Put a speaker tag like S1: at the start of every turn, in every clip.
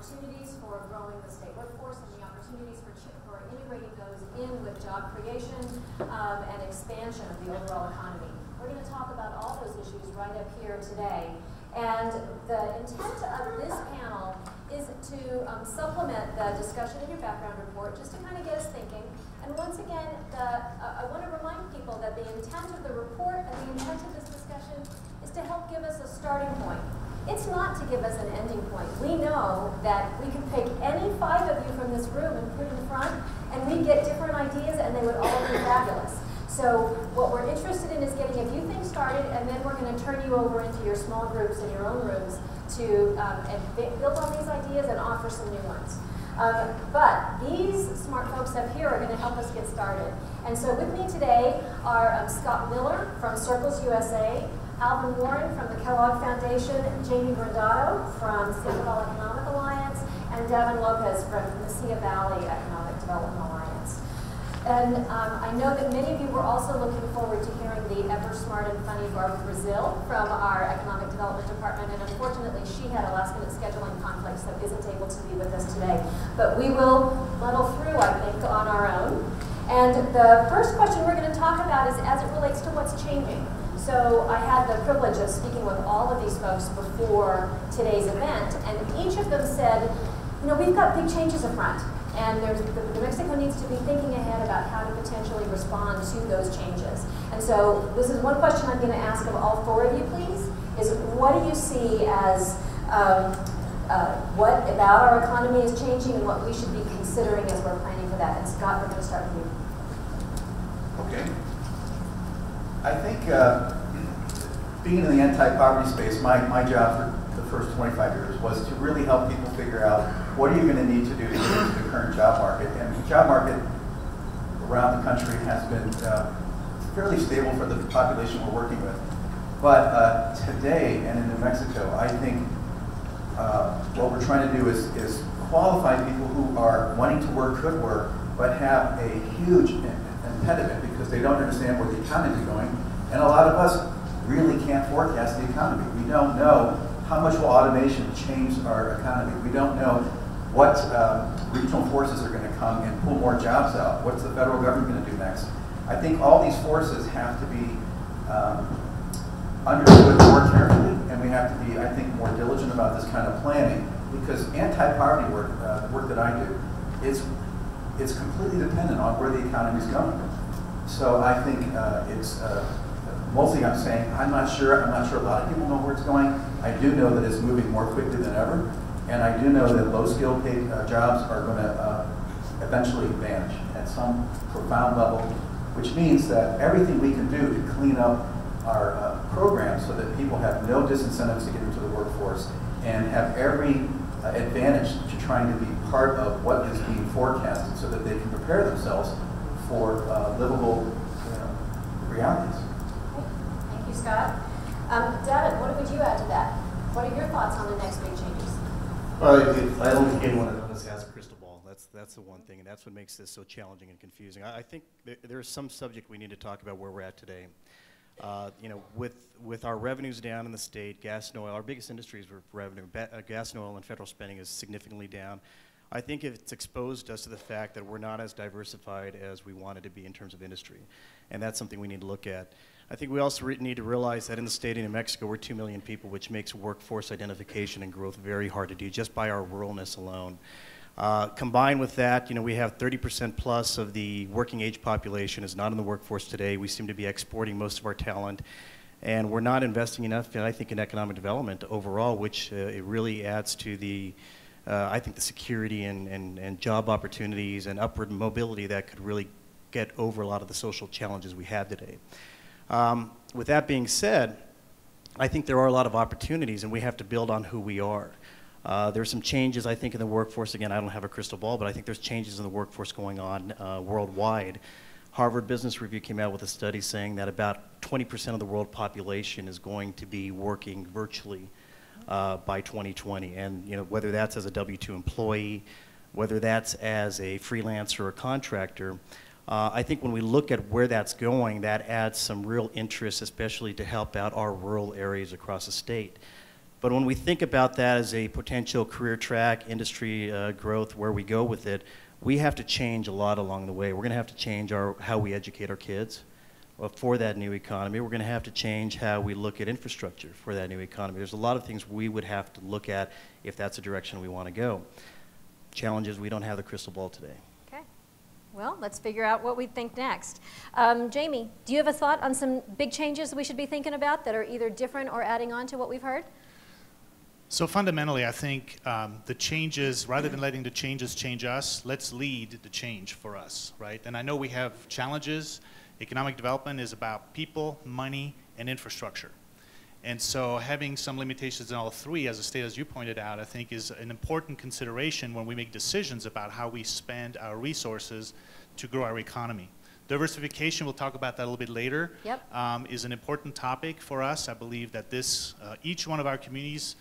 S1: opportunities for growing the state workforce and the opportunities for integrating those in with job creation and expansion of the overall economy. We're going to talk about all those issues right up here today. And the intent of this panel is to supplement the discussion in your background report, just to kind of get us thinking. And once again, I want to remind people that the intent of the report and the intent of this discussion is to help give us a starting point. It's not to give us an ending point. We know that we could pick any 5 of you from this room and put in front, and we'd get different ideas, and they would all be fabulous. So what we're interested in is getting a few things started, and then we're going to turn you over into your small groups in your own rooms to build on these ideas and offer some new ones. But these smart folks up here are going to help us get started. And so with me today are Scott Miller from Circles USA, Alvin Warren from the Kellogg Foundation, Jamie Grandato from Sandoval Economic Alliance, and Devin Lopez from the Mesilla Valley Economic Development Alliance. And I know that many of you were also looking forward to hearing the ever smart and funny Barb Brazil from our Economic Development Department, and unfortunately she had a last-minute scheduling conflict, so isn't able to be with us today. But we will muddle through, I think, on our own. And the first question we're going to talk about is as it relates to what's changing. So I had the privilege of speaking with all of these folks before today's event, and each of them said, you know, we've got big changes up front. And New Mexico needs to be thinking ahead about how to potentially respond to those changes. And so this is one question I'm going to ask of all 4 of you, please, is what do you see as what about our economy is changing and what we should be considering as we're planning for that? And Scott, we're going to start with you.
S2: Okay. I think being in the anti-poverty space, my job for the first 25 years was to really help people figure out what are you going to need to do to get into the current job market. And the job market around the country has been fairly stable for the population we're working with. But today, and in New Mexico, I think what we're trying to do is qualify people who are wanting to work, could work, but have a huge impediment because they don't understand where the economy is going. And a lot of us really can't forecast the economy. We don't know how much will automation change our economy. We don't know what regional forces are going to come and pull more jobs out. What's the federal government going to do next? I think all these forces have to be understood more carefully, and we have to be, I think, more diligent about this kind of planning, because anti-poverty work, the work that I do, it's completely dependent on where the economy is going. So I think it's mostly I'm saying I'm not sure a lot of people know where it's going. I do know that it's moving more quickly than ever, and I do know that low-skilled paid jobs are going to eventually vanish at some profound level, which means that everything we can do to clean up our programs so that people have no disincentives to get into the workforce and have every advantage to trying to be part of what is being forecasted so that they can prepare themselves for livable realities.
S1: Thank you, Scott. Devin, what would you add to that? What are your thoughts on the next big changes?
S3: Well, I don't think anyone of us has a crystal ball. That's the one thing, and that's what makes this so challenging and confusing. I think there's some subject we need to talk about where we're at today. With our revenues down in the state, gas and oil, our biggest industries for revenue, gas and oil and federal spending is significantly down. I think it's exposed us to the fact that we're not as diversified as we wanted to be in terms of industry, and that's something we need to look at. I think we also need to realize that in the state of New Mexico, we're 2 million people, which makes workforce identification and growth very hard to do just by our ruralness alone. Combined with that, we have 30% plus of the working age population is not in the workforce today. We seem to be exporting most of our talent, and we're not investing enough, I think, in economic development overall, which it really adds to the I think the security and job opportunities and upward mobility that could really get over a lot of the social challenges we have today. With that being said, I think there are a lot of opportunities, and we have to build on who we are. There's some changes, I think, in the workforce. Again, I don't have a crystal ball, but I think there's changes in the workforce going on worldwide. Harvard Business Review came out with a study saying that about 20% of the world population is going to be working virtually by 2020. And whether that's as a W-2 employee, whether that's as a freelancer or contractor, I think when we look at where that's going, that adds some real interest, especially to help out our rural areas across the state. But when we think about that as a potential career track, industry growth, where we go with it, we have to change a lot along the way. We're going to have to change how we educate our kids for that new economy. We're going to have to change how we look at infrastructure for that new economy. There's a lot of things we would have to look at if that's the direction we want to go. Challenge is we don't have the crystal ball today.
S1: Okay. Well, let's figure out what we think next. Jamie, do you have a thought on some big changes we should be thinking about that are either different or adding on to what we've heard?
S4: So fundamentally, I think the changes, rather than letting the changes change us, let's lead the change for us, right? And I know we have challenges. Economic development is about people, money, and infrastructure. And so having some limitations in all three, as a state, as you pointed out, I think is an important consideration when we make decisions about how we spend our resources to grow our economy. Diversification, we'll talk about that a little bit later, is an important topic for us. I believe that this, each one of our communities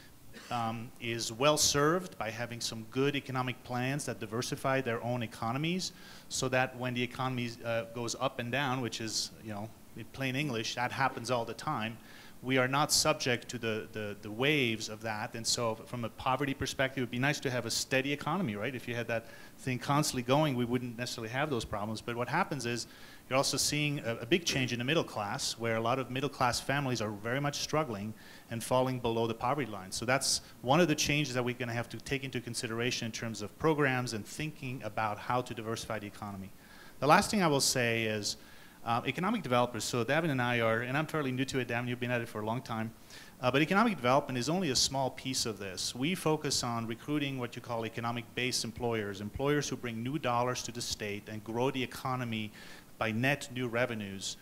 S4: is well served by having some good economic plans that diversify their own economies, so that when the economy goes up and down, which is, you know, in plain English, that happens all the time, we are not subject to the waves of that. And so from a poverty perspective, it would be nice to have a steady economy, right? If you had that thing constantly going, we wouldn't necessarily have those problems. But what happens is you're also seeing a big change in the middle class, where a lot of middle class families are very much struggling and falling below the poverty line. So that's one of the changes that we're going to have to take into consideration in terms of programs and thinking about how to diversify the economy. The last thing I will say is economic developers. So Davin and I are, and I'm fairly new to it, Davin, you've been at it for a long time, but economic development is only a small piece of this. We focus on recruiting what you call economic-based employers, employers who bring new dollars to the state and grow the economy by net new revenues.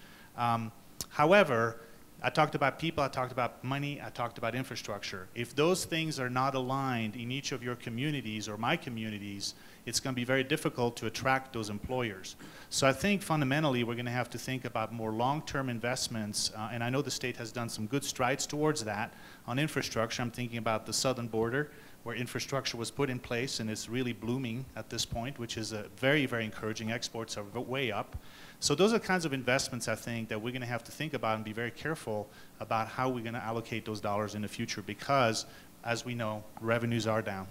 S4: However, I talked about people, I talked about money, I talked about infrastructure. If those things are not aligned in each of your communities or my communities, it's going to be very difficult to attract those employers. So I think fundamentally we're going to have to think about more long-term investments, and I know the state has done some good strides towards that on infrastructure. I'm thinking about the southern border, where infrastructure was put in place and it's really blooming at this point, which is very, very encouraging. Exports are way up. So those are the kinds of investments, I think, that we're going to have to think about and be very careful about how we're going to allocate those dollars in the future, because, as we know, revenues are down.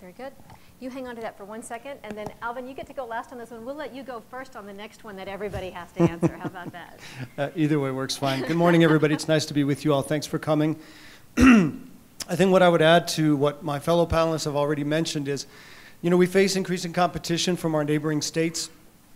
S1: Very good. You hang on to that for 1 second, and then Alvin, you get to go last on this one. We'll let you go first on the next one that everybody has to answer. How about that?
S5: Either way works fine. Good morning, everybody. It's nice to be with you all. Thanks for coming. I think what I would add to what my fellow panelists have already mentioned is, you know, we face increasing competition from our neighboring states.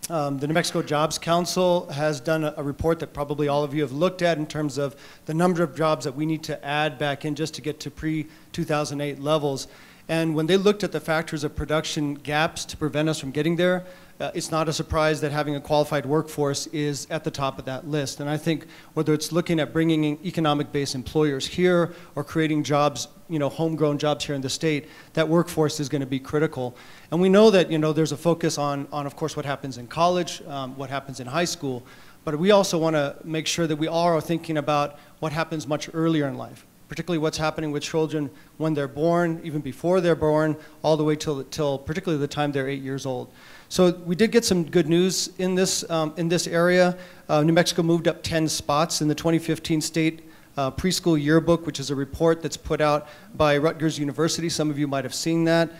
S5: The New Mexico Jobs Council has done a report that probably all of you have looked at in terms of the number of jobs that we need to add back in just to get to pre-2008 levels. And when they looked at the factors of production gaps to prevent us from getting there, it's not a surprise that having a qualified workforce is at the top of that list. And I think whether it's looking at bringing in economic-based employers here or creating jobs, you know, homegrown jobs here in the state, that workforce is going to be critical. And we know that, you know, there's a focus on of course, what happens in college, what happens in high school, but we also want to make sure that we all are thinking about what happens much earlier in life, particularly what's happening with children when they're born, even before they're born, all the way till particularly the time they're 8 years old. So we did get some good news in this area. New Mexico moved up 10 spots in the 2015 state preschool yearbook, which is a report that's put out by Rutgers University. Some of you might have seen that.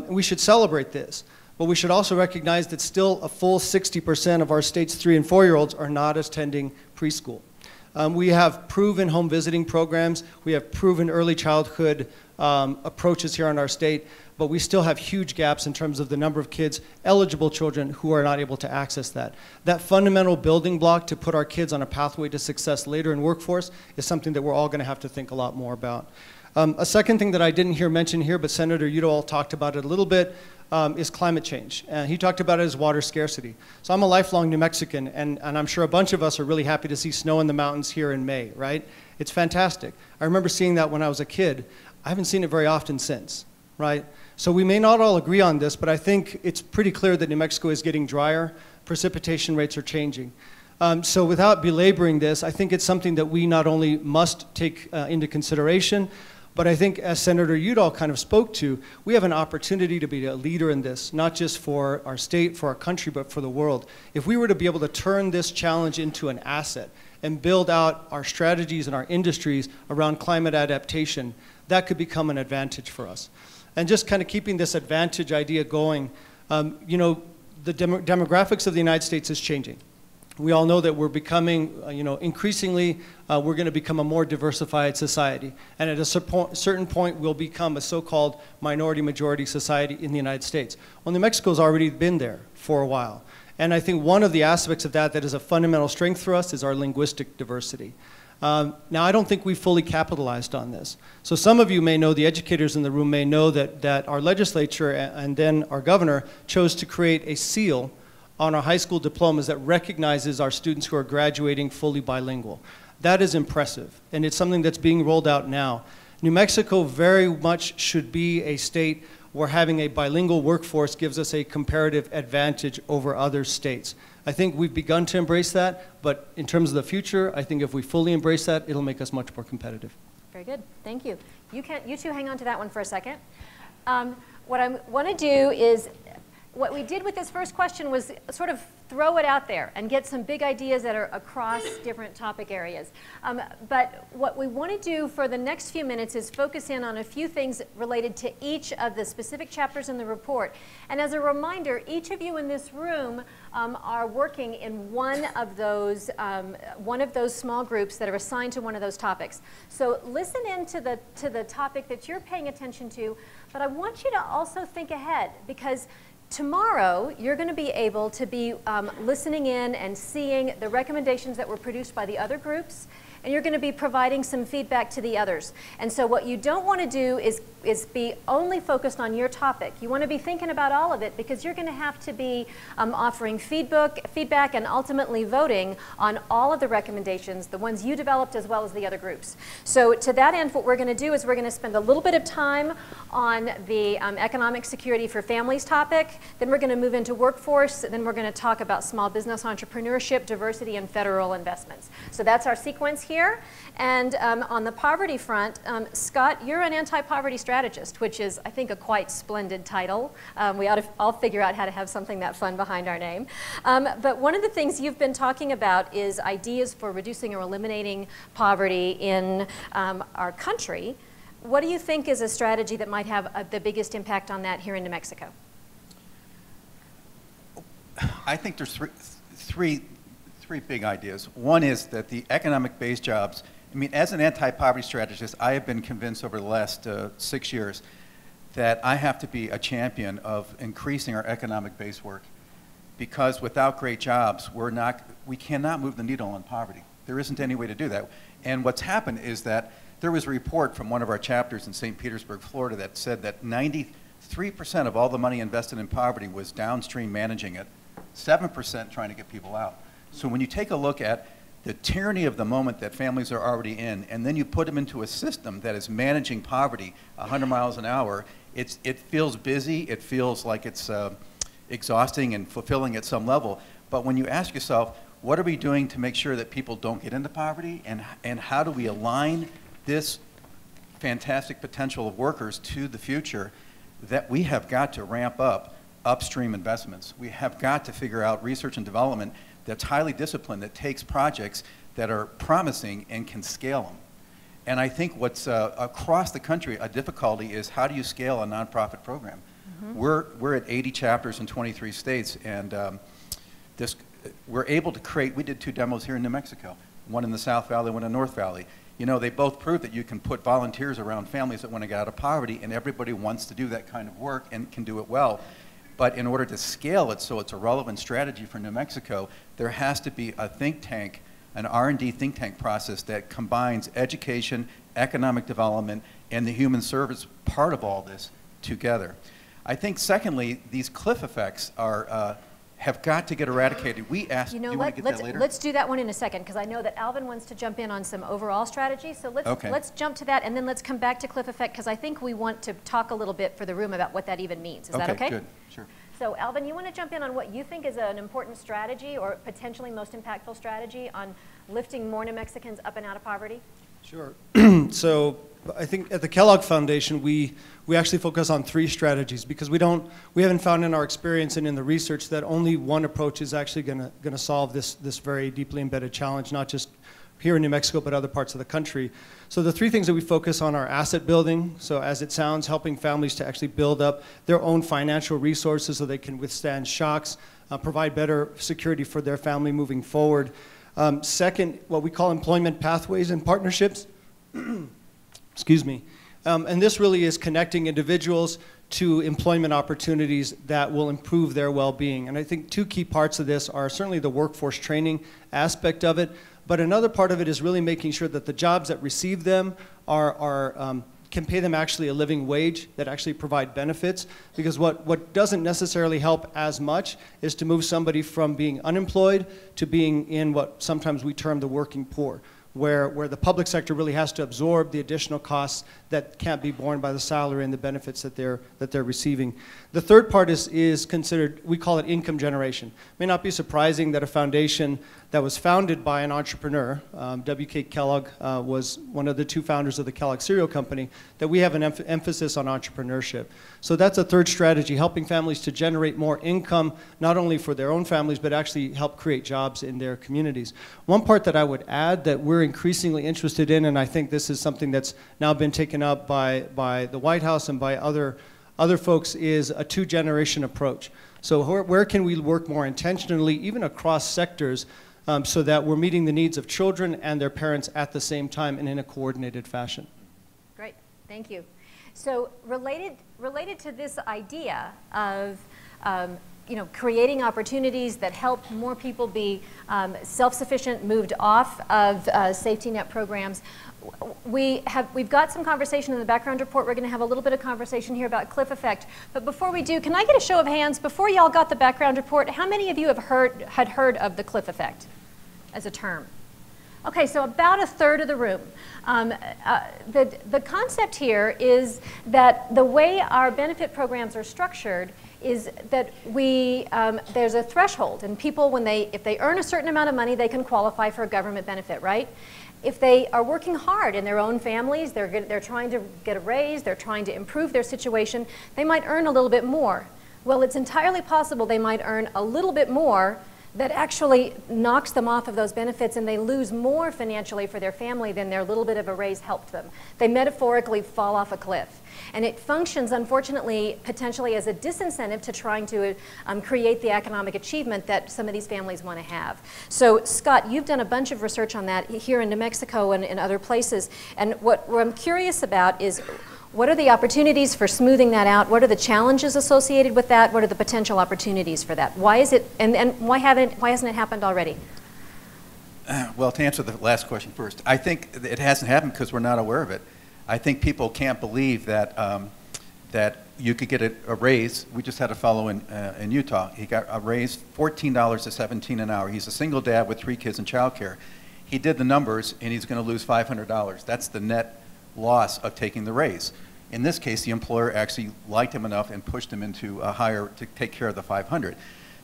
S5: We should celebrate this, but we should also recognize that still a full 60% of our state's 3- and 4-year-olds are not attending preschool. We have proven home visiting programs. We have proven early childhood approaches here in our state, but we still have huge gaps in terms of the number of kids, eligible children, who are not able to access that. That fundamental building block to put our kids on a pathway to success later in workforce is something that we're all going to have to think a lot more about. A second thing that I didn't hear mentioned here, but Senator Udall talked about it a little bit, is climate change. And he talked about it as water scarcity. So I'm a lifelong New Mexican, and I'm sure a bunch of us are really happy to see snow in the mountains here in May, right? It's fantastic. I remember seeing that when I was a kid. I haven't seen it very often since, right? So we may not all agree on this, but I think it's pretty clear that New Mexico is getting drier. Precipitation rates are changing. So without belaboring this, I think it's something that we not only must take into consideration, But I think, as Senator Udall kind of spoke to, we have an opportunity to be a leader in this, not just for our state, for our country, but for the world. If we were to be able to turn this challenge into an asset and build out our strategies and our industries around climate adaptation, that could become an advantage for us. And just kind of keeping this advantage idea going, you know, the demographics of the United States is changing. We all know that we're becoming, you know, increasingly, we're going to become a more diversified society. And at a certain point, we'll become a so-called minority-majority society in the United States. Well, New Mexico's already been there for a while. And I think one of the aspects of that is a fundamental strength for us is our linguistic diversity. Now, I don't think we've fully capitalized on this. So some of you may know, the educators in the room may know that our legislature and then our governor chose to create a seal on our high school diplomas that recognizes our students who are graduating fully bilingual. That is impressive, and it's something that's being rolled out now. New Mexico very much should be a state where having a bilingual workforce gives us a comparative advantage over other states. I think we've begun to embrace that, but in terms of the future, I think if we fully embrace that, it'll make us much more competitive.
S1: Very good, thank you. You two hang on to that one for a second. What I want to do is, what we did with this first question was sort of throw it out there and get some big ideas that are across different topic areas. But what we want to do for the next few minutes is focus in on a few things related to each of the specific chapters in the report. And as a reminder, each of you in this room are working in one of those small groups that are assigned to one of those topics. So listen in to the topic that you're paying attention to, but I want you to also think ahead, because tomorrow, you're going to be able to be listening in and seeing the recommendations that were produced by the other groups, and you're going to be providing some feedback to the others. And so what you don't want to do is be only focused on your topic. You want to be thinking about all of it, because you're going to have to be offering feedback and ultimately voting on all of the recommendations, the ones you developed as well as the other groups. So to that end, what we're going to do is we're going to spend a little bit of time on the economic security for families topic, then we're going to move into workforce, then we're going to talk about small business entrepreneurship, diversity, and federal investments. So that's our sequence here. And on the poverty front, Scott, you're an anti-poverty strategist, which is, I think, a quite splendid title. We ought to all figure out how to have something that fun behind our name. But one of the things you've been talking about is ideas for reducing or eliminating poverty in our country. What do you think is a strategy that might have the biggest impact on that here in New Mexico?
S2: I think there's three big ideas. One is that the economic-based jobs, I mean, as an anti-poverty strategist, I have been convinced over the last 6 years that I have to be a champion of increasing our economic-based work, because without great jobs, we cannot move the needle on poverty. There isn't any way to do that. And what's happened is that there was a report from one of our chapters in St. Petersburg, Florida, that said that 93% of all the money invested in poverty was downstream managing it, 7% trying to get people out. So when you take a look at the tyranny of the moment that families are already in, and then you put them into a system that is managing poverty 100 miles an hour, it feels busy, it feels like it's exhausting and fulfilling at some level. But when you ask yourself, what are we doing to make sure that people don't get into poverty, and how do we align this fantastic potential of workers to the future, that we have got to ramp up upstream investments. We have got to figure out research and development that's highly disciplined, that takes projects that are promising and can scale them. And I think what's across the country a difficulty is, how do you scale a nonprofit program? Mm-hmm. We're at 80 chapters in 23 states, and we're able to create, we did 2 demos here in New Mexico, one in the South Valley, one in North Valley. You know, they both prove that you can put volunteers around families that want to get out of poverty, and everybody wants to do that kind of work and can do it well. But in order to scale it so it's a relevant strategy for New Mexico, there has to be a think tank, an R&D think tank process that combines education, economic development, and the human service part of all this together. I think, secondly, these cliff effects have got to get eradicated. We asked, do you want to get that later?
S1: Let's do that one in a second, because I know that Alvin wants to jump in on some overall strategy. So let's jump to that, and then let's come back to cliff effect, because I think we want to talk a little bit for the room about what that even means. Is that okay?
S2: Good, sure.
S1: So Alvin, you want to jump in on what you think is an important strategy, or potentially most impactful strategy, on lifting more New Mexicans up and out of poverty?
S5: Sure. So I think at the Kellogg Foundation, we actually focus on 3 strategies because we haven't found in our experience and in the research that only one approach is actually going to solve this very deeply embedded challenge, not just here in New Mexico, but other parts of the country. So the 3 things that we focus on are asset building. So as it sounds, helping families to actually build up their own financial resources so they can withstand shocks, provide better security for their family moving forward. Second, what we call employment pathways and partnerships. Excuse me. And this really is connecting individuals to employment opportunities that will improve their well-being. And I think 2 key parts of this are certainly the workforce training aspect of it, but another part of it is really making sure that the jobs that receive them can pay them actually a living wage that actually provide benefits. Because what doesn't necessarily help as much is to move somebody from being unemployed to being in what sometimes we term the working poor, where the public sector really has to absorb the additional costs that can't be borne by the salary and the benefits that they're receiving. The third part is considered, we call it income generation. It may not be surprising that a foundation that was founded by an entrepreneur, W.K. Kellogg was one of the 2 founders of the Kellogg Cereal Company, that we have an emphasis on entrepreneurship. So that's a third strategy, helping families to generate more income, not only for their own families, but actually help create jobs in their communities. One part that I would add that we're increasingly interested in, and I think this is something that's now been taken up by the White House and by other folks, is a 2-generation approach. So where can we work more intentionally, even across sectors, so that we're meeting the needs of children and their parents at the same time and in a coordinated fashion?
S1: Great, thank you. So related to this idea of creating opportunities that help more people be self-sufficient, moved off of safety net programs, we've got some conversation in the background report. We're going to have a little bit of conversation here about cliff effect. But before we do, can I get a show of hands? Before y'all got the background report, how many of you had heard of the cliff effect as a term? Okay, so about 1/3 of the room. The concept here is that the way our benefit programs are structured is that there's a threshold, and people, if they earn a certain amount of money, they can qualify for a government benefit, right? If they are working hard in their own families, they're trying to get a raise, they're trying to improve their situation, they might earn a little bit more. Well, it's entirely possible they might earn a little bit more that actually knocks them off of those benefits, and they lose more financially for their family than their little bit of a raise helped them. They metaphorically fall off a cliff. And it functions, unfortunately, potentially as a disincentive to trying to create the economic achievement that some of these families want to have. So, Scott, you've done a bunch of research on that here in New Mexico and in other places. And what I'm curious about is, what are the opportunities for smoothing that out? What are the challenges associated with that? What are the potential opportunities for that? Why is it, and why hasn't it happened already?
S2: Well, to answer the last question first, I think it hasn't happened because we're not aware of it. I think people can't believe that that you could get a raise. We just had a fellow in Utah. He got a raise, $14 to $17 an hour. He's a single dad with 3 kids in childcare. He did the numbers, and he's going to lose $500. That's the net loss of taking the raise. In this case, the employer actually liked him enough and pushed him into a higher to take care of the $500.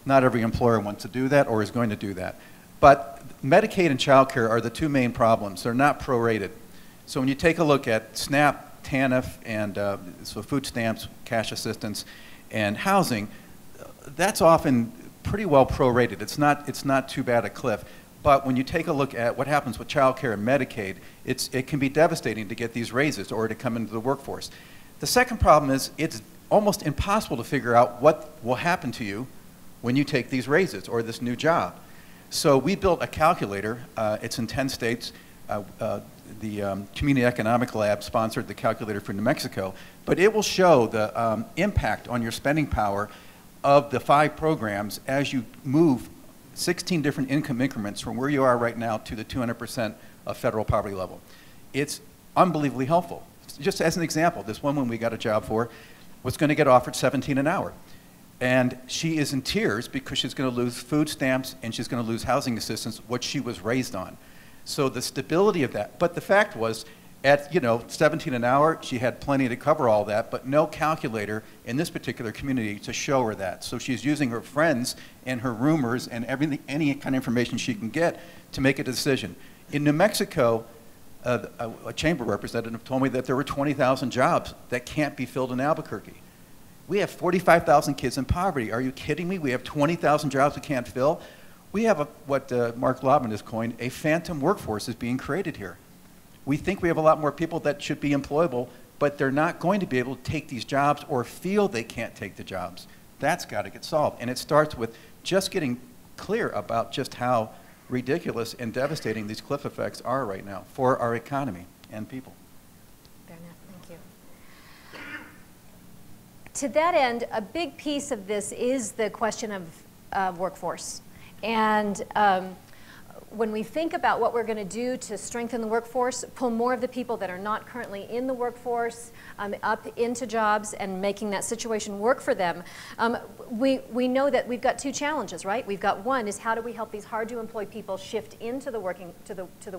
S2: Not every employer wants to do that or is going to do that. But Medicaid and child care are the 2 main problems. They're not prorated. So when you take a look at SNAP, TANF, and so food stamps, cash assistance, and housing, that's often pretty well prorated. It's not too bad a cliff. But when you take a look at what happens with child care and Medicaid, it can be devastating to get these raises or to come into the workforce. The second problem is it's almost impossible to figure out what will happen to you when you take these raises or this new job. So we built a calculator. It's in 10 states. The Community Economic Lab sponsored the calculator for New Mexico. But it will show the impact on your spending power of the 5 programs as you move 16 different income increments from where you are right now to the 200% of federal poverty level. It's unbelievably helpful. Just as an example, this woman we got a job for was going to get offered $17 an hour. And she is in tears because she's going to lose food stamps and she's going to lose housing assistance, what she was raised on. So the stability of that. But the fact was, at 17 an hour, she had plenty to cover all that, but no calculator in this particular community to show her that. So she's using her friends and her roomers and everything, any kind of information she can get to make a decision. In New Mexico, a chamber representative told me that there were 20,000 jobs that can't be filled in Albuquerque. We have 45,000 kids in poverty. Are you kidding me? We have 20,000 jobs we can't fill. We have what Mark Lobman has coined, a phantom workforce is being created here. We think we have a lot more people that should be employable, but they're not going to be able to take these jobs or feel they can't take the jobs. That's got to get solved. And it starts with just getting clear about just how ridiculous and devastating these cliff effects are right now for our economy and people.
S1: Fair enough, thank you. To that end, a big piece of this is the question of workforce. And when we think about what we're going to do to strengthen the workforce, pull more of the people that are not currently in the workforce up into jobs and making that situation work for them, we know that we've got two challenges, right? We've got one is how do we help these hard to employ people shift into the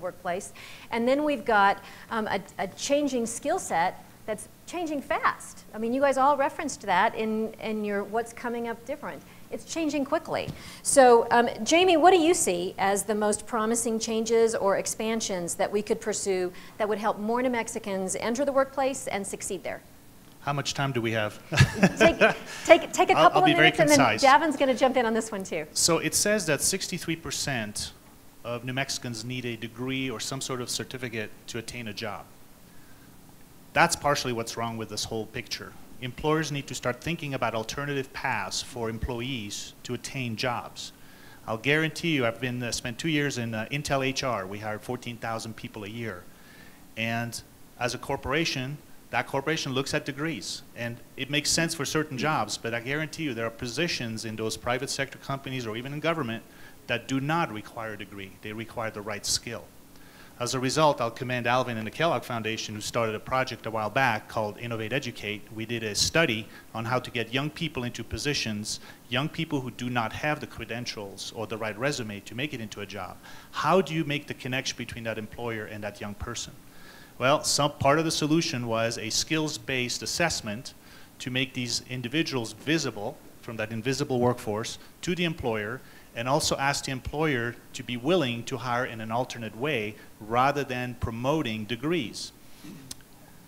S1: workplace, and then we've got a changing skill set that's changing fast. I mean, you guys all referenced that in your what's coming up different. It's changing quickly. So, Jamie, what do you see as the most promising changes or expansions that we could pursue that would help more New Mexicans enter the workplace and succeed there?
S4: How much time do we have?
S1: Take a couple of minutes, and then Davin's going to jump in on this one too.
S4: So it says that 63% of New Mexicans need a degree or some sort of certificate to attain a job. That's partially what's wrong with this whole picture. Employers need to start thinking about alternative paths for employees to attain jobs. I'll guarantee you, I've been spent 2 years in Intel HR. We hired 14,000 people a year. And as a corporation, that corporation looks at degrees. And it makes sense for certain jobs, but I guarantee you there are positions in those private sector companies or even in government that do not require a degree. They require the right skill. As a result, I'll commend Alvin and the Kellogg Foundation, who started a project a while back called Innovate Educate. We did a study on how to get young people into positions, young people who do not have the credentials or the right resume to make it into a job. How do you make the connection between that employer and that young person? Well, some part of the solution was a skills-based assessment to make these individuals visible from that invisible workforce to the employer, and also ask the employer to be willing to hire in an alternate way rather than promoting degrees.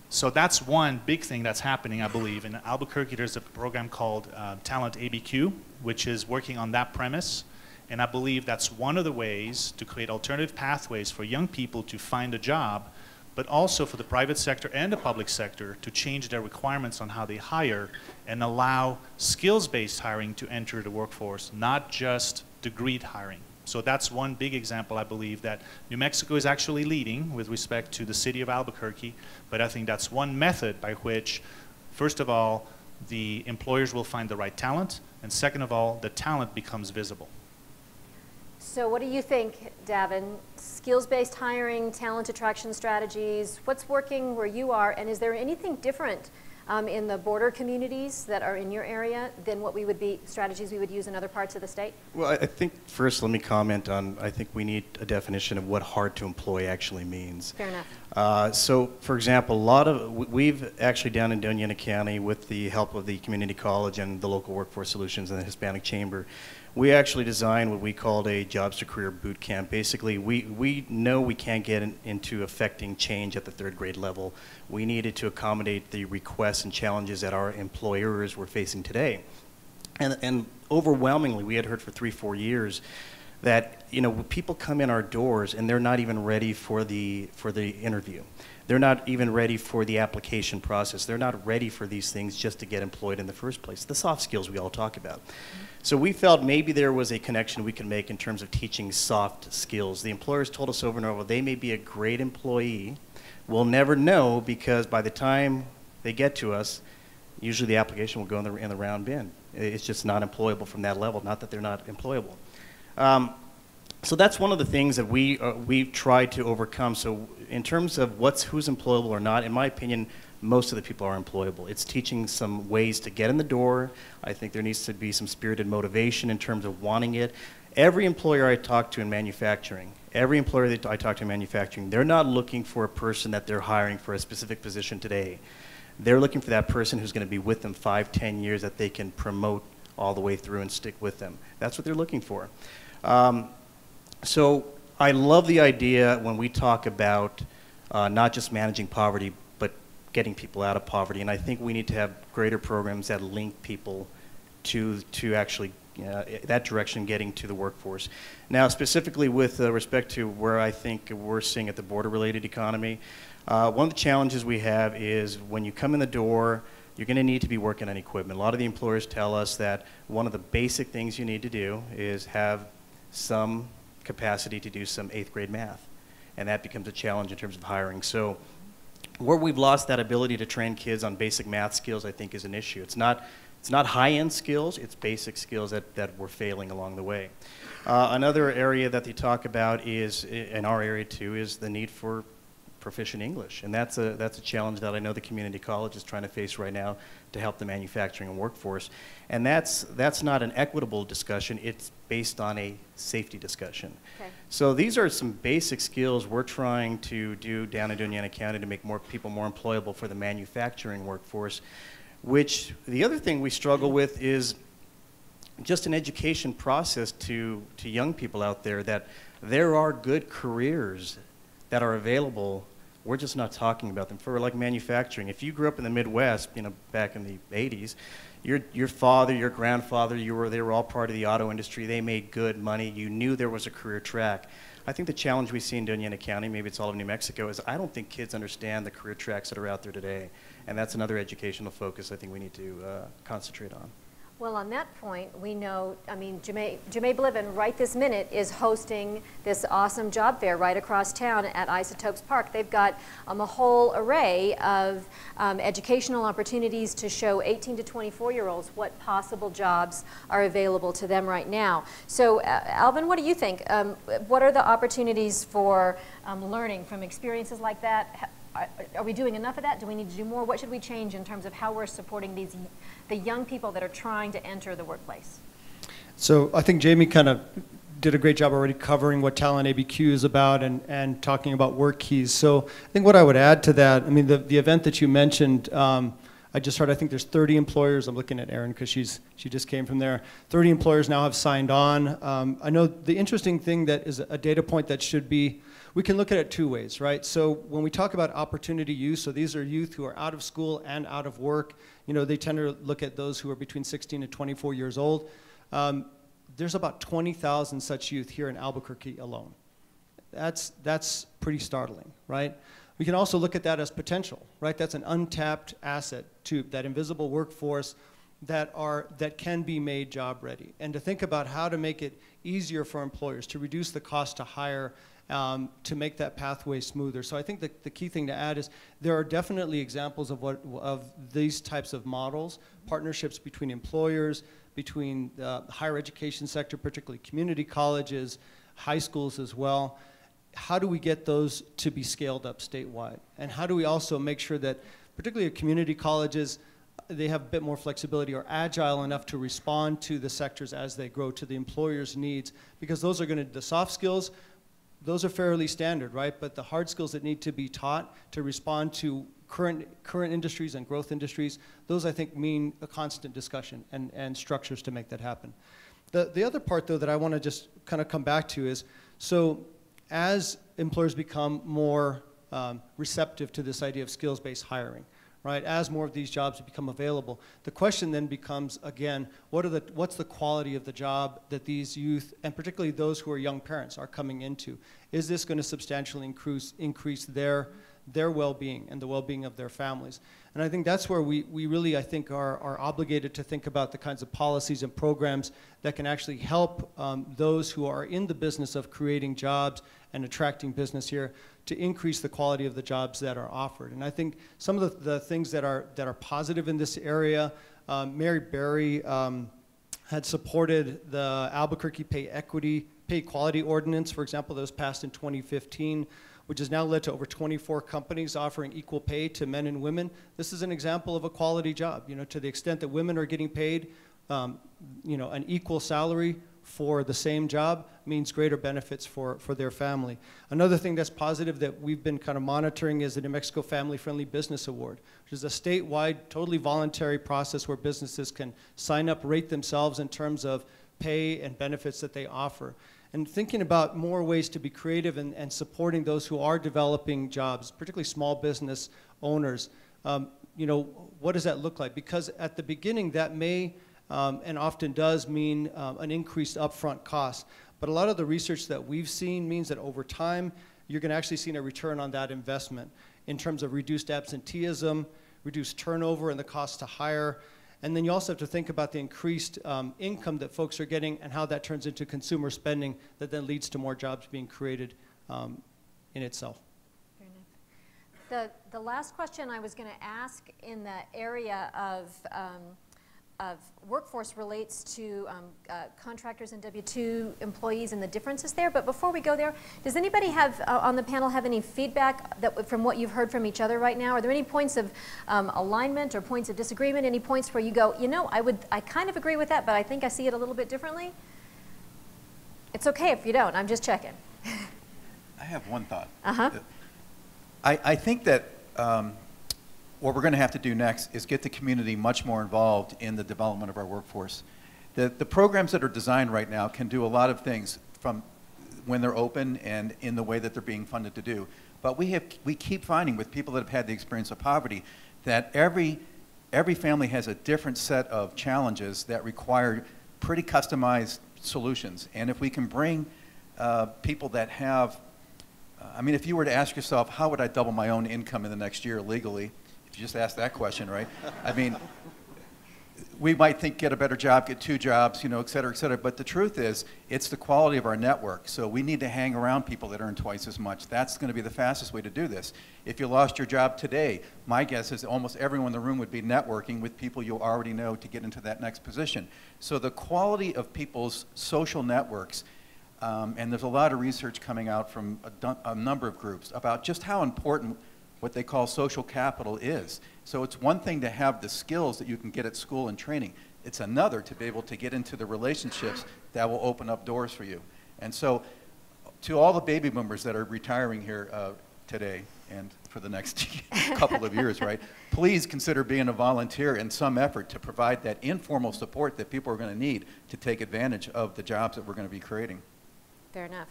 S4: So that's one big thing that's happening, I believe. In Albuquerque, there's a program called Talent ABQ, which is working on that premise. And I believe that's one of the ways to create alternative pathways for young people to find a job, but also for the private sector and the public sector to change their requirements on how they hire and allow skills-based hiring to enter the workforce, not just degreed hiring. So that's one big example, I believe, that New Mexico is actually leading with respect to the city of Albuquerque, but I think that's one method by which, first of all, the employers will find the right talent, and second of all, the talent becomes visible.
S1: So what do you think, Davin? Skills-based hiring, talent attraction strategies, what's working where you are, and is there anything different in the border communities that are in your area than what strategies we would use in other parts of the state?
S3: Well, I think first let me comment on, I think we need a definition of what hard to employ actually means.
S1: Fair enough.
S3: So, for example, we've actually down in Doña County, with the help of the community college and the local workforce solutions and the Hispanic Chamber, we actually designed what we called a jobs to career boot camp. Basically, we know we can't get into affecting change at the third grade level. We needed to accommodate the requests and challenges that our employers were facing today. And overwhelmingly, we had heard for 3-4 years that people come in our doors and they're not even ready for the interview. They're not even ready for the application process. They're not ready for these things just to get employed in the first place. The soft skills we all talk about. So we felt maybe there was a connection we could make in terms of teaching soft skills. The employers told us over and over, they may be a great employee. We'll never know because by the time they get to us, usually the application will go in the round bin. It's just not employable from that level, not that they're not employable. So that's one of the things that we've tried to overcome. So in terms of who's employable or not, in my opinion, most of the people are employable. It's teaching some ways to get in the door. I think there needs to be some spirited motivation in terms of wanting it. Every employer I talk to in manufacturing, they're not looking for a person that they're hiring for a specific position today. They're looking for that person who's going to be with them 5-10 years that they can promote all the way through and stick with them. That's what they're looking for. So I love the idea when we talk about not just managing poverty, but getting people out of poverty. And I think we need to have greater programs that link people to actually that direction, getting to the workforce. Now, specifically with respect to where I think we're seeing at the border-related economy, one of the challenges we have is when you come in the door, you're going to need to be working on equipment. A lot of the employers tell us that one of the basic things you need to do is have some capacity to do some 8th grade math. And that becomes a challenge in terms of hiring. So where we've lost that ability to train kids on basic math skills, I think, is an issue. It's not high-end skills, it's basic skills that we're failing along the way. Another area that they talk about is, in our area too, is the need for proficient English. And that's a challenge that I know the community college is trying to face right now to help the manufacturing and workforce. And that's not an equitable discussion, it's based on a safety discussion.
S1: Okay.
S3: So these are some basic skills we're trying to do down in Indiana County to make more people more employable for the manufacturing workforce. Which, the other thing we struggle with is just an education process to young people out there, that there are good careers that are available. We're just not talking about them. For like manufacturing, if you grew up in the Midwest, back in the 80s, your father, your grandfather, they were all part of the auto industry. They made good money. You knew there was a career track. I think the challenge we see in Indiana County, maybe it's all of New Mexico, is I don't think kids understand the career tracks that are out there today. And that's another educational focus I think we need to concentrate on.
S1: Well, on that point, we know, Jemaie Bliven right this minute is hosting this awesome job fair right across town at Isotopes Park. They've got a whole array of educational opportunities to show 18 to 24-year-olds what possible jobs are available to them right now. So, Alvin, what do you think? What are the opportunities for learning from experiences like that? Are we doing enough of that? Do we need to do more? What should we change in terms of how we're supporting the young people that are trying to enter the workplace?
S5: So I think Jamie kind of did a great job already covering what Talent ABQ is about and talking about work keys. So I think what I would add to that, the event that you mentioned, I just heard, I think there's 30 employers. I'm looking at Erin because she just came from there. 30 employers now have signed on. I know the interesting thing that is a data point that should be, we can look at it two ways, right? So when we talk about opportunity youth, so these are youth who are out of school and out of work. They tend to look at those who are between 16 and 24 years old. There's about 20,000 such youth here in Albuquerque alone. That's pretty startling, right? We can also look at that as potential, right? That's an untapped asset to that invisible workforce that can be made job ready. And to think about how to make it easier for employers, to reduce the cost to hire, to make that pathway smoother. So I think the key thing to add is there are definitely examples of these types of models, partnerships between employers, between the higher education sector, particularly community colleges, high schools as well. How do we get those to be scaled up statewide? And how do we also make sure that, particularly at community colleges, they have a bit more flexibility or agile enough to respond to the sectors as they grow, to the employer's needs? Because those are the soft skills, those are fairly standard, right? But the hard skills that need to be taught to respond to current industries and growth industries, those I think mean a constant discussion and structures to make that happen. The other part though that I want to just kind of come back to is, so as employers become more receptive to this idea of skills-based hiring, right? As more of these jobs become available, the question then becomes, again, what's the quality of the job that these youth, and particularly those who are young parents, are coming into? Is this going to substantially increase their well-being and the well-being of their families? And I think that's where we really, I think, are obligated to think about the kinds of policies and programs that can actually help those who are in the business of creating jobs and attracting business here to increase the quality of the jobs that are offered. And I think some of the things that are positive in this area, Mary Berry had supported the Albuquerque Pay Equality Ordinance, for example, that was passed in 2015, which has now led to over 24 companies offering equal pay to men and women. This is an example of a quality job, to the extent that women are getting paid, an equal salary for the same job means greater benefits for their family. Another thing that's positive that we've been kind of monitoring is the New Mexico Family Friendly Business Award, which is a statewide, totally voluntary process where businesses can sign up, rate themselves in terms of pay and benefits that they offer. and thinking about more ways to be creative and supporting those who are developing jobs, particularly small business owners. You know, what does that look like? Because at the beginning, that may and often does mean an increased upfront cost. But a lot of the research that we've seen means that over time, you're going to actually see a return on that investment in terms of reduced absenteeism, reduced turnover and the cost to hire. And then you also have to think about the increased income that folks are getting and how that turns into consumer spending that then leads to more jobs being created in itself.
S1: Fair enough. The last question I was going to ask in the area of workforce relates to contractors and W-2 employees and the differences there. But before we go there, does anybody have on the panel have any feedback that from what you've heard from each other right now? Are there any points of alignment or points of disagreement? Any points where you go, you know, I kind of agree with that, but I think I see it a little bit differently? It's okay if you don't. I'm just checking.
S2: I have one thought.
S1: Uh-huh.
S2: I think that what we're going to have to do next is get the community much more involved in the development of our workforce. The programs that are designed right now can do a lot of things from when they're open and in the way that they're being funded to do. But we keep finding with people that have had the experience of poverty that every family has a different set of challenges that require pretty customized solutions. And if we can bring people that have, I mean, if you were to ask yourself, how would I double my own income in the next year legally? If you just ask that question, right? I mean, we might think get a better job, get 2 jobs, you know, et cetera, but the truth is, it's the quality of our network. So we need to hang around people that earn twice as much. That's going to be the fastest way to do this. If you lost your job today, my guess is almost everyone in the room would be networking with people you already know to get into that next position. So the quality of people's social networks, and there's a lot of research coming out from a number of groups about just how important what they call social capital is. So it's one thing to have the skills that you can get at school and training. It's another to be able to get into the relationships that will open up doors for you. And so to all the baby boomers that are retiring here today and for the next couple of years, right, please consider being a volunteer in some effort to provide that informal support that people are going to need to take advantage of the jobs that we're going to be creating.
S1: Fair enough.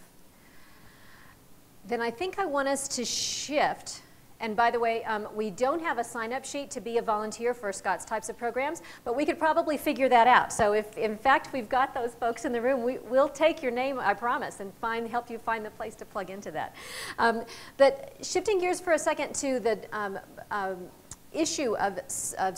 S1: Then I think I want us to shift. And by the way, we don't have a sign-up sheet to be a volunteer for Scott's types of programs, but we could probably figure that out. So if, in fact, we've got those folks in the room, we'll take your name, I promise, and help you find the place to plug into that. But shifting gears for a second to the issue of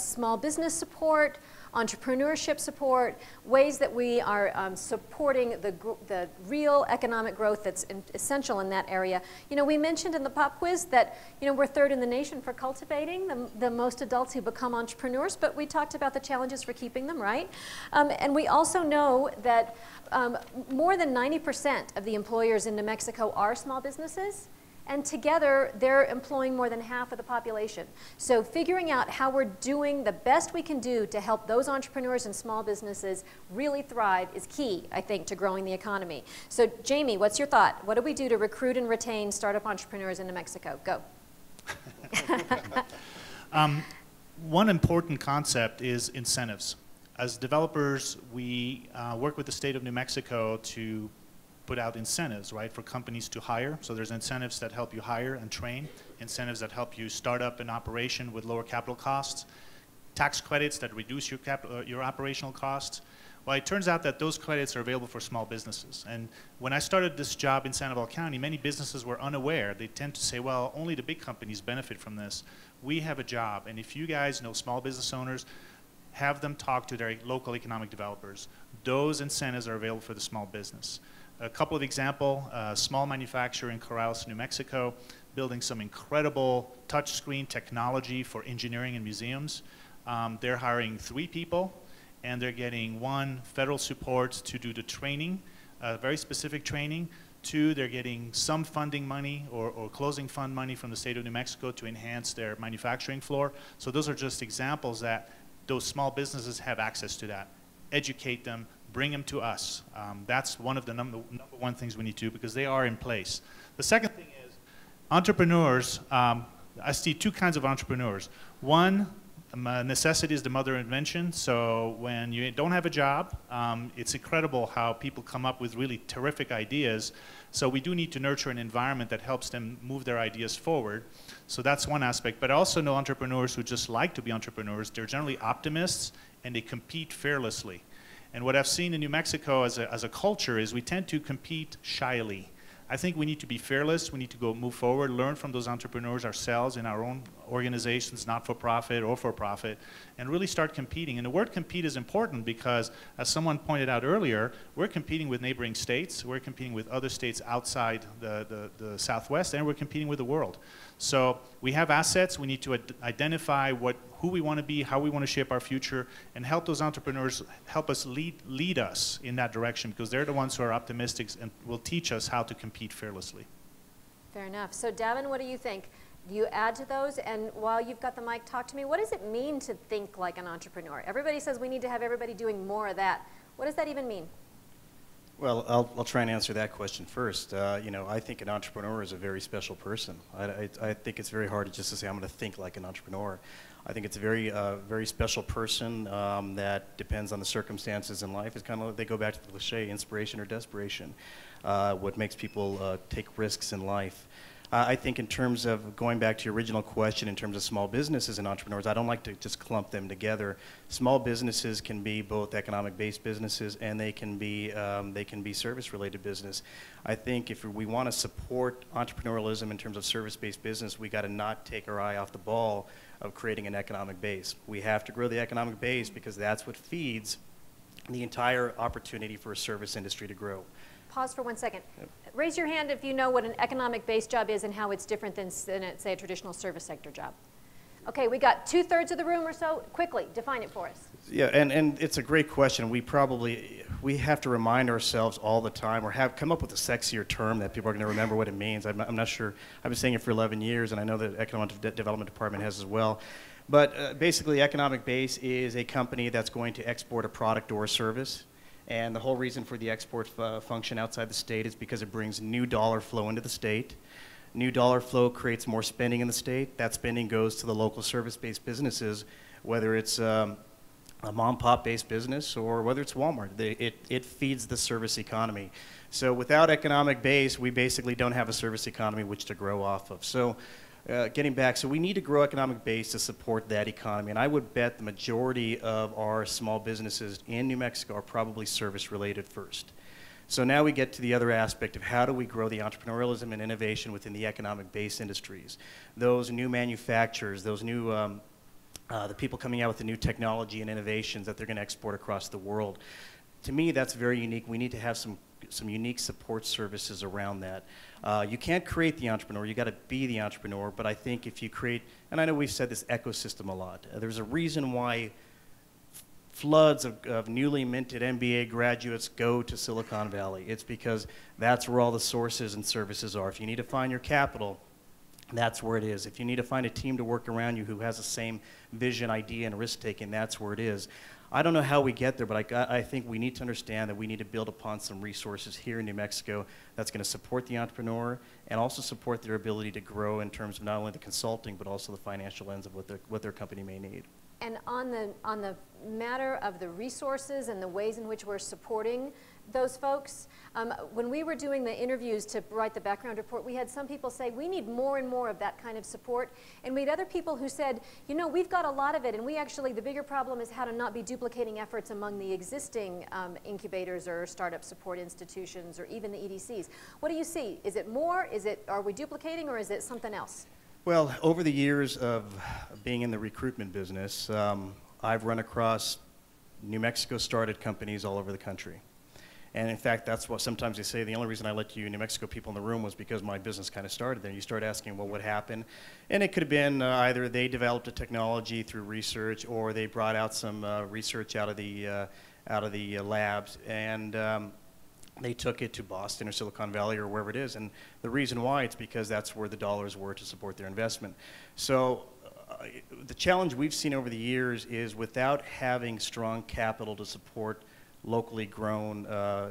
S1: small business support, entrepreneurship support, ways that we are supporting the real economic growth that's essential in that area. You know, we mentioned in the pop quiz that, you know, we're 3rd in the nation for cultivating the most adults who become entrepreneurs, but we talked about the challenges for keeping them, right? And we also know that more than 90% of the employers in New Mexico are small businesses. And together, they're employing more than half of the population. So figuring out how we're doing the best we can do to help those entrepreneurs and small businesses really thrive is key, I think, to growing the economy. So Jamie, what's your thought? What do we do to recruit and retain startup entrepreneurs in New Mexico? Go.
S4: One important concept is incentives. As developers, we work with the state of New Mexico to put out incentives, right, for companies to hire. So there's incentives that help you hire and train, incentives that help you start up an operation with lower capital costs, tax credits that reduce your operational costs. Well, it turns out that those credits are available for small businesses. And when I started this job in Sandoval County, many businesses were unaware. They tend to say, well, only the big companies benefit from this. We have a job, and if you guys know small business owners, have them talk to their local economic developers. Those incentives are available for the small business. A couple of examples, small manufacturer in Corrales, New Mexico, building some incredible touchscreen technology for engineering and museums. They're hiring 3 people, and they're getting 1, federal support to do the training, very specific training. 2, they're getting some funding money or closing fund money from the state of New Mexico to enhance their manufacturing floor. So those are just examples that those small businesses have access to that. Educate them, bring them to us. That's one of the number 1 things we need to do because they are in place. The second thing is entrepreneurs. I see 2 kinds of entrepreneurs. One, necessity is the mother of invention. So when you don't have a job, it's incredible how people come up with really terrific ideas. So we do need to nurture an environment that helps them move their ideas forward. So that's one aspect. But I also know entrepreneurs who just like to be entrepreneurs. They're generally optimists, and they compete fearlessly. And what I've seen in New Mexico as a culture is we tend to compete shyly. I think we need to be fearless. We need to go move forward, learn from those entrepreneurs ourselves in our own organizations, not-for-profit or for-profit, and really start competing. And the word compete is important because, as someone pointed out earlier, we're competing with neighboring states, we're competing with other states outside the Southwest, and we're competing with the world. So we have assets. We need to identify who we want to be, how we want to shape our future, and help those entrepreneurs help us lead us in that direction, because they're the ones who are optimistic and will teach us how to compete fearlessly.
S1: Fair enough. So Davin, what do you think? Do you add to those? And while you've got the mic, talk to me. What does it mean to think like an entrepreneur? Everybody says we need to have everybody doing more of that. What does that even mean?
S3: Well, I'll try and answer that question first. You know, I think an entrepreneur is a very special person. I think it's very hard just to say I'm going to think like an entrepreneur. I think it's a very special person that depends on the circumstances in life. It's kind of, they go back to the cliche, inspiration or desperation, what makes people take risks in life. I think in terms of going back to your original question, in terms of small businesses and entrepreneurs, I don't like to just clump them together. Small businesses can be both economic-based businesses, and they can be service-related business. I think if we want to support entrepreneurialism in terms of service-based business, we got to not take our eye off the ball of creating an economic base. We have to grow the economic base because that's what feeds the entire opportunity for a service industry to grow.
S1: Pause for 1 second.
S3: Yep.
S1: Raise your hand if you know what an economic-based job is and how it's different than, say, a traditional service sector job. Okay, we got 2/3 of the room or so. Quickly, define it for us.
S3: Yeah, and it's a great question. We have to remind ourselves all the time, or come up with a sexier term that people are going to remember what it means. I'm not sure. I've been saying it for 11 years, and I know the Economic Development Department has as well. But basically, economic base is a company that's going to export a product or a service. And the whole reason for the export function outside the state is because it brings new dollar flow into the state. New dollar flow creates more spending in the state. That spending goes to the local service-based businesses, whether it's a mom-pop-based business or whether it's Walmart. It feeds the service economy. So without economic base, we basically don't have a service economy which to grow off of. So getting back, so we need to grow economic base to support that economy. And I would bet the majority of our small businesses in New Mexico are probably service-related first. So now we get to the other aspect of how do we grow the entrepreneurialism and innovation within the economic base industries. Those new manufacturers, those new, the people coming out with the new technology and innovations that they're going to export across the world. To me, that's very unique. We need to have some unique support services around that. You can't create the entrepreneur, you got to be the entrepreneur, but I think if you create, and I know we've said this ecosystem a lot, there's a reason why floods of newly minted MBA graduates go to Silicon Valley. It's because that's where all the sources and services are. If you need to find your capital, that's where it is. If you need to find a team to work around you who has the same vision, idea, and risk-taking, that's where it is. I don't know how we get there, but I think we need to understand that we need to build upon some resources here in New Mexico that's going to support the entrepreneur and also support their ability to grow in terms of not only the consulting, but also the financial lens of what their company may need.
S1: And on the matter of the resources and the ways in which we're supporting those folks, when we were doing the interviews to write the background report, we had some people say, we need more and more of that kind of support. And we had other people who said, you know, we've got a lot of it, and we actually, the bigger problem is how to not be duplicating efforts among the existing incubators or startup support institutions or even the EDCs. What do you see? Is it more? Are we duplicating, or is it something else?
S3: Well, over the years of being in the recruitment business, I've run across New Mexico started companies all over the country. And in fact, that's what sometimes they say, the only reason I let you New Mexico people in the room was because my business kind of started there. You start asking, well, what happened? And it could have been either they developed a technology through research, or they brought out some research out of the labs, and they took it to Boston or Silicon Valley or wherever it is. And the reason why, it's because that's where the dollars were to support their investment. So the challenge we've seen over the years is without having strong capital to support locally grown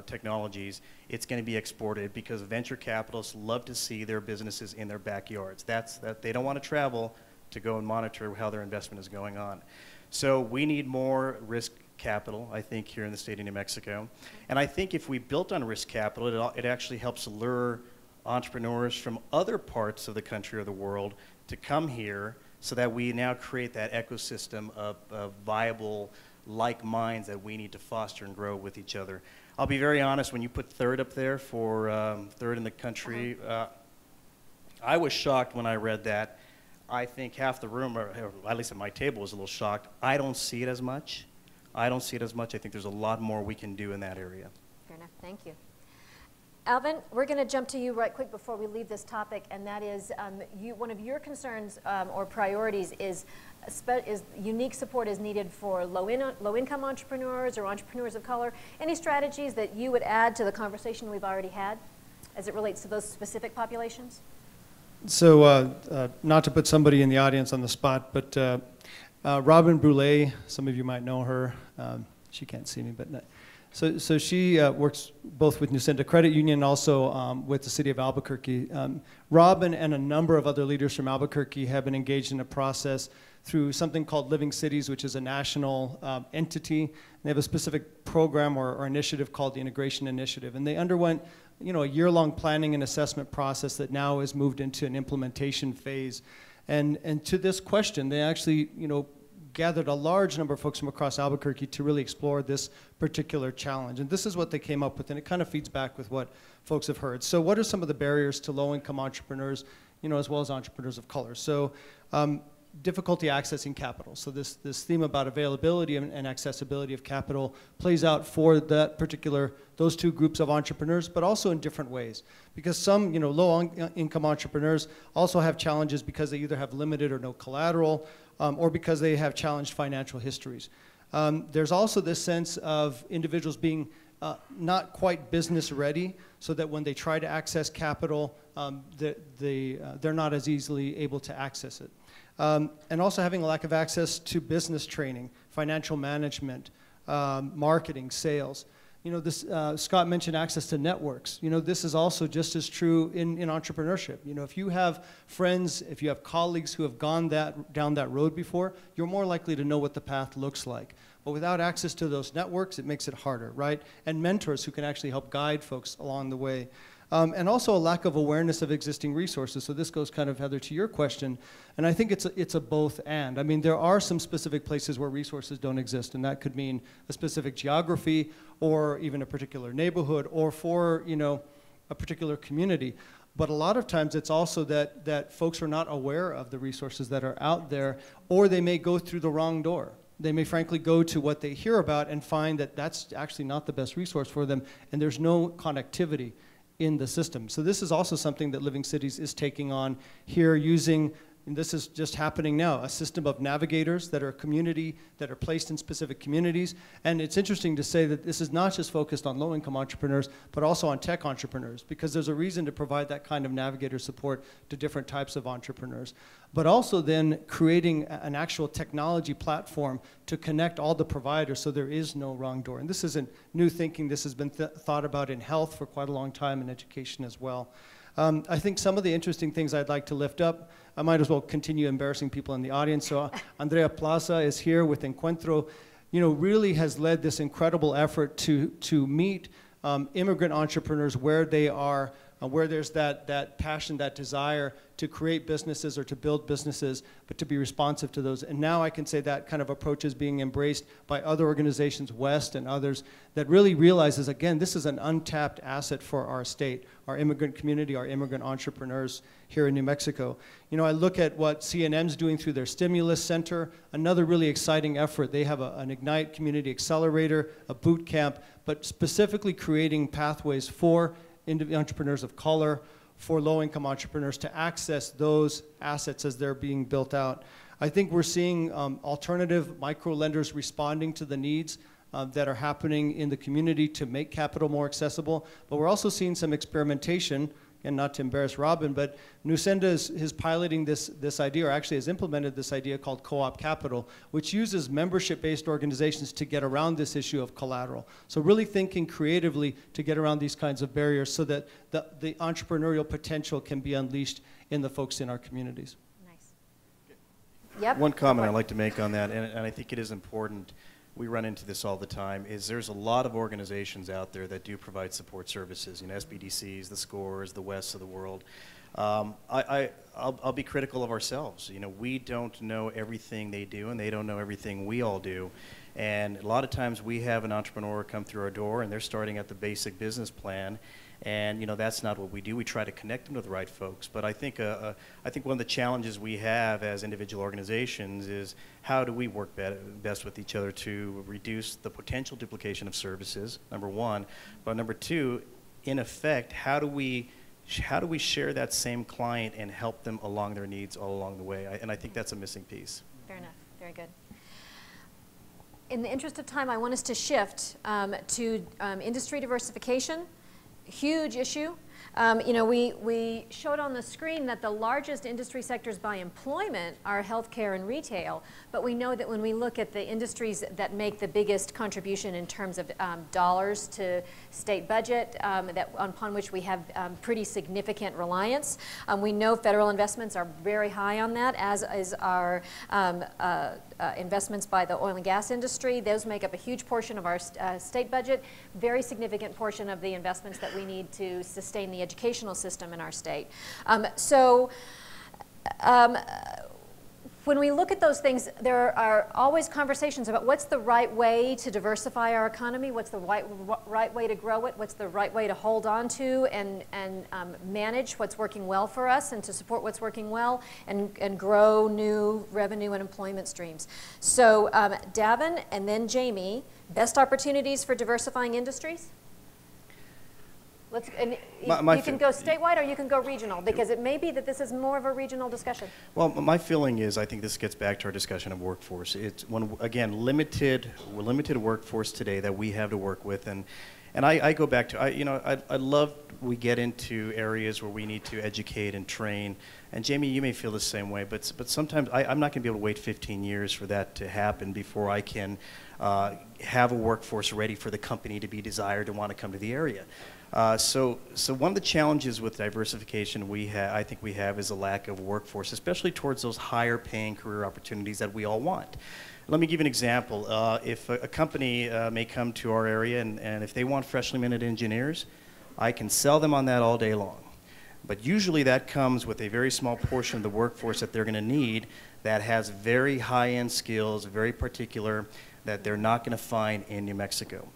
S3: technologies, it's going to be exported because venture capitalists love to see their businesses in their backyards. They don't want to travel to go and monitor how their investment is going on. So we need more risk capital, I think, here in the state of New Mexico. And I think if we built on risk capital, it actually helps lure entrepreneurs from other parts of the country or the world to come here, so that we now create that ecosystem of viable, like minds that we need to foster and grow with each other. I'll be very honest, when you put third up there for third in the country, I was shocked when I read that. I think half the room, or at least at my table, was a little shocked. I don't see it as much. I don't see it as much. I think there's a lot more we can do in that area.
S1: Fair enough. Thank you. Alvin, we're going to jump to you right quick before we leave this topic, and that is one of your concerns or priorities is unique support is needed for low-income entrepreneurs or entrepreneurs of color. Any strategies that you would add to the conversation we've already had as it relates to those specific populations?
S5: So not to put somebody in the audience on the spot, but Robin Brule, some of you might know her. She can't see me, but so she works both with Nusenda Credit Union and also with the city of Albuquerque. Robin and a number of other leaders from Albuquerque have been engaged in a process through something called Living Cities, which is a national entity. They have a specific program or initiative called the Integration Initiative, and they underwent a year-long planning and assessment process that now has moved into an implementation phase. And to this question, they actually gathered a large number of folks from across Albuquerque to really explore this particular challenge. And this is what they came up with, and it kind of feeds back with what folks have heard. So what are some of the barriers to low-income entrepreneurs, as well as entrepreneurs of color? So difficulty accessing capital. So this theme about availability and accessibility of capital plays out for those two groups of entrepreneurs, but also in different ways. Because some low-income entrepreneurs also have challenges because they either have limited or no collateral, or because they have challenged financial histories. There's also this sense of individuals being not quite business ready, so that when they try to access capital, they're not as easily able to access it. And also having a lack of access to business training, financial management, marketing, sales. Scott mentioned access to networks. This is also just as true in entrepreneurship. If you have friends, if you have colleagues who have gone down that road before, you're more likely to know what the path looks like. But without access to those networks, it makes it harder, right? And mentors who can actually help guide folks along the way. And also a lack of awareness of existing resources. So this goes kind of, Heather, to your question. And I think it's a both and. I mean, there are some specific places where resources don't exist, and that could mean a specific geography or even a particular neighborhood or for, a particular community. But a lot of times it's also that folks are not aware of the resources that are out there, or they may go through the wrong door. They may frankly go to what they hear about and find that that's actually not the best resource for them, and there's no connectivity in the system. So this is also something that Living Cities is taking on here, using, and this is just happening now, a system of navigators that are that are placed in specific communities. And it's interesting to say that this is not just focused on low-income entrepreneurs, but also on tech entrepreneurs, because there's a reason to provide that kind of navigator support to different types of entrepreneurs. But also then creating an actual technology platform to connect all the providers so there is no wrong door. And this isn't new thinking. This has been thought about in health for quite a long time, in education as well. I think some of the interesting things I'd like to lift up, I might as well continue embarrassing people in the audience. So Andrea Plaza is here with Encuentro, really has led this incredible effort to meet immigrant entrepreneurs where they are, where there's that passion, that desire to create businesses or to build businesses, but to be responsive to those. And now I can say that kind of approach is being embraced by other organizations, West and others, that really realizes, again, this is an untapped asset for our state, our immigrant community, our immigrant entrepreneurs here in New Mexico. I look at what CNM's doing through their Stimulus Center, another really exciting effort. They have an Ignite Community Accelerator, a boot camp, but specifically creating pathways for entrepreneurs of color, for low-income entrepreneurs to access those assets as they're being built out. I think we're seeing alternative micro-lenders responding to the needs that are happening in the community to make capital more accessible, but we're also seeing some experimentation, and not to embarrass Robin, but Nusenda is piloting this idea, or actually has implemented this idea called co-op capital, which uses membership-based organizations to get around this issue of collateral. So really thinking creatively to get around these kinds of barriers so that the entrepreneurial potential can be unleashed in the folks in our communities.
S1: Nice. Yep.
S3: One comment I'd like to make on that, and I think it is important, we run into this all the time, is there's a lot of organizations out there that do provide support services, you know, SBDCs, the SCORES, the Wests of the world. I'll be critical of ourselves. You know, we don't know everything they do, and they don't know everything we all do. And a lot of times we have an entrepreneur come through our door, and they're starting at the basic business plan. And, you know, that's not what we do. We try to connect them to the right folks. But I think one of the challenges we have as individual organizations is how do we work best with each other to reduce the potential duplication of services, number one. But number two, in effect, how do we share that same client and help them along their needs all along the way? And I think that's a missing piece.
S1: Fair enough. Very good. In the interest of time, I want us to shift to industry diversification. Huge issue. You know, we showed on the screen that the largest industry sectors by employment are healthcare and retail, but we know that when we look at the industries that make the biggest contribution in terms of dollars to state budget, upon which we have pretty significant reliance, we know federal investments are very high on that, as is our investments by the oil and gas industry. Those make up a huge portion of our state budget, very significant portion of the investments that we need to sustain the educational system in our state. When we look at those things, there are always conversations about what's the right way to diversify our economy, what's the right way to grow it, what's the right way to hold on to and manage what's working well for us and to support what's working well and grow new revenue and employment streams. So Davin and then Jamie, best opportunities for diversifying industries? You can go statewide or you can go regional, because it may be that this is more of a regional discussion.
S3: Well, my feeling is I think this gets back to our discussion of workforce. It's, again, limited workforce today that we have to work with. And I go back to, I love we get into areas where we need to educate and train. And Jamie, you may feel the same way, but sometimes I'm not going to be able to wait 15 years for that to happen before I can have a workforce ready for the company to be desired and want to come to the area. So one of the challenges with diversification I think we have is a lack of workforce, especially towards those higher paying career opportunities that we all want. Let me give you an example. If a company may come to our area and if they want freshly minted engineers, I can sell them on that all day long. But usually that comes with a very small portion of the workforce that they're going to need that has very high-end skills, very particular, that they're not going to find in New Mexico.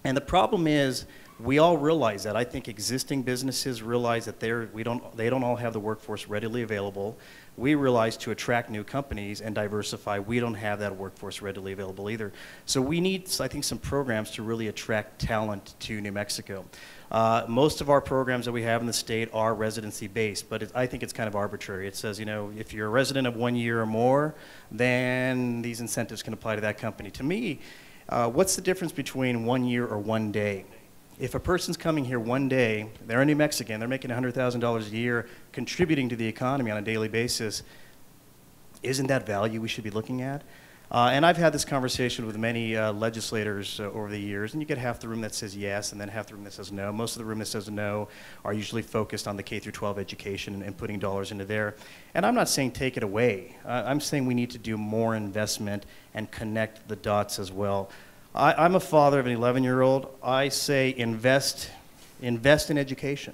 S3: And the problem is, we all realize that. I think existing businesses realize that they don't all have the workforce readily available. We realize to attract new companies and diversify, we don't have that workforce readily available either. So we need, I think, some programs to really attract talent to New Mexico. Most of our programs that we have in the state are residency-based, but I think it's kind of arbitrary. It says, you know, if you're a resident of 1 year or more, then these incentives can apply to that company. To me, what's the difference between 1 year or 1 day? If a person's coming here 1 day, they're a New Mexican, they're making $100,000 a year, contributing to the economy on a daily basis, isn't that value we should be looking at? And I've had this conversation with many legislators over the years, and you get half the room that says yes, and then half the room that says no. Most of the room that says no are usually focused on the K through 12 education and putting dollars into there. And I'm not saying take it away. I'm saying we need to do more investment and connect the dots as well. I'm a father of an 11-year-old. I say invest in education.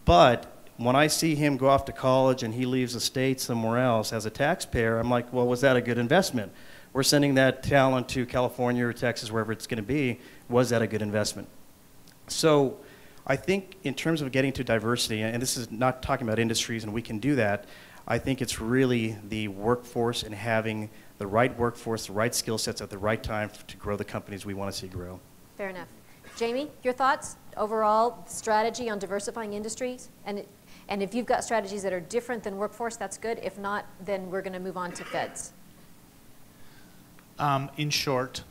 S3: But when I see him go off to college and he leaves the state somewhere else as a taxpayer, I'm like, well, was that a good investment? We're sending that talent to California or Texas, wherever it's going to be. Was that a good investment? So I think in terms of getting to diversity, and this is not talking about industries, and we can do that, I think it's really the workforce and having the right workforce, the right skill sets at the right time to grow the companies we want to see grow.
S1: Fair enough. Jamie, your thoughts? Overall strategy on diversifying industries? And if you've got strategies that are different than workforce, that's good. If not, then we're going to move on to feds.
S4: In short,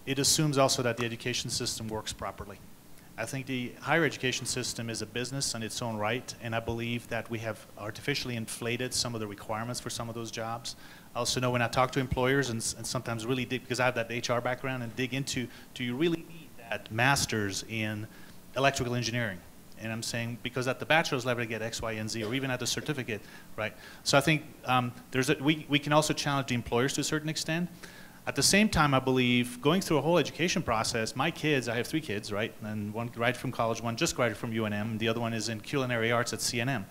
S4: it assumes also that the education system works properly. I think the higher education system is a business in its own right, and I believe that we have artificially inflated some of the requirements for some of those jobs. I also know when I talk to employers and sometimes really dig, because I have that HR background, and dig into, do you really need that master's in electrical engineering? And I'm saying, because at the bachelor's level, I get X, Y, and Z, or even at the certificate, right? So I think we can also challenge the employers to a certain extent. At the same time, I believe going through a whole education process, my kids, I have 3 kids, right? And one graduated from college, one just graduated from UNM, the other one is in culinary arts at CNM.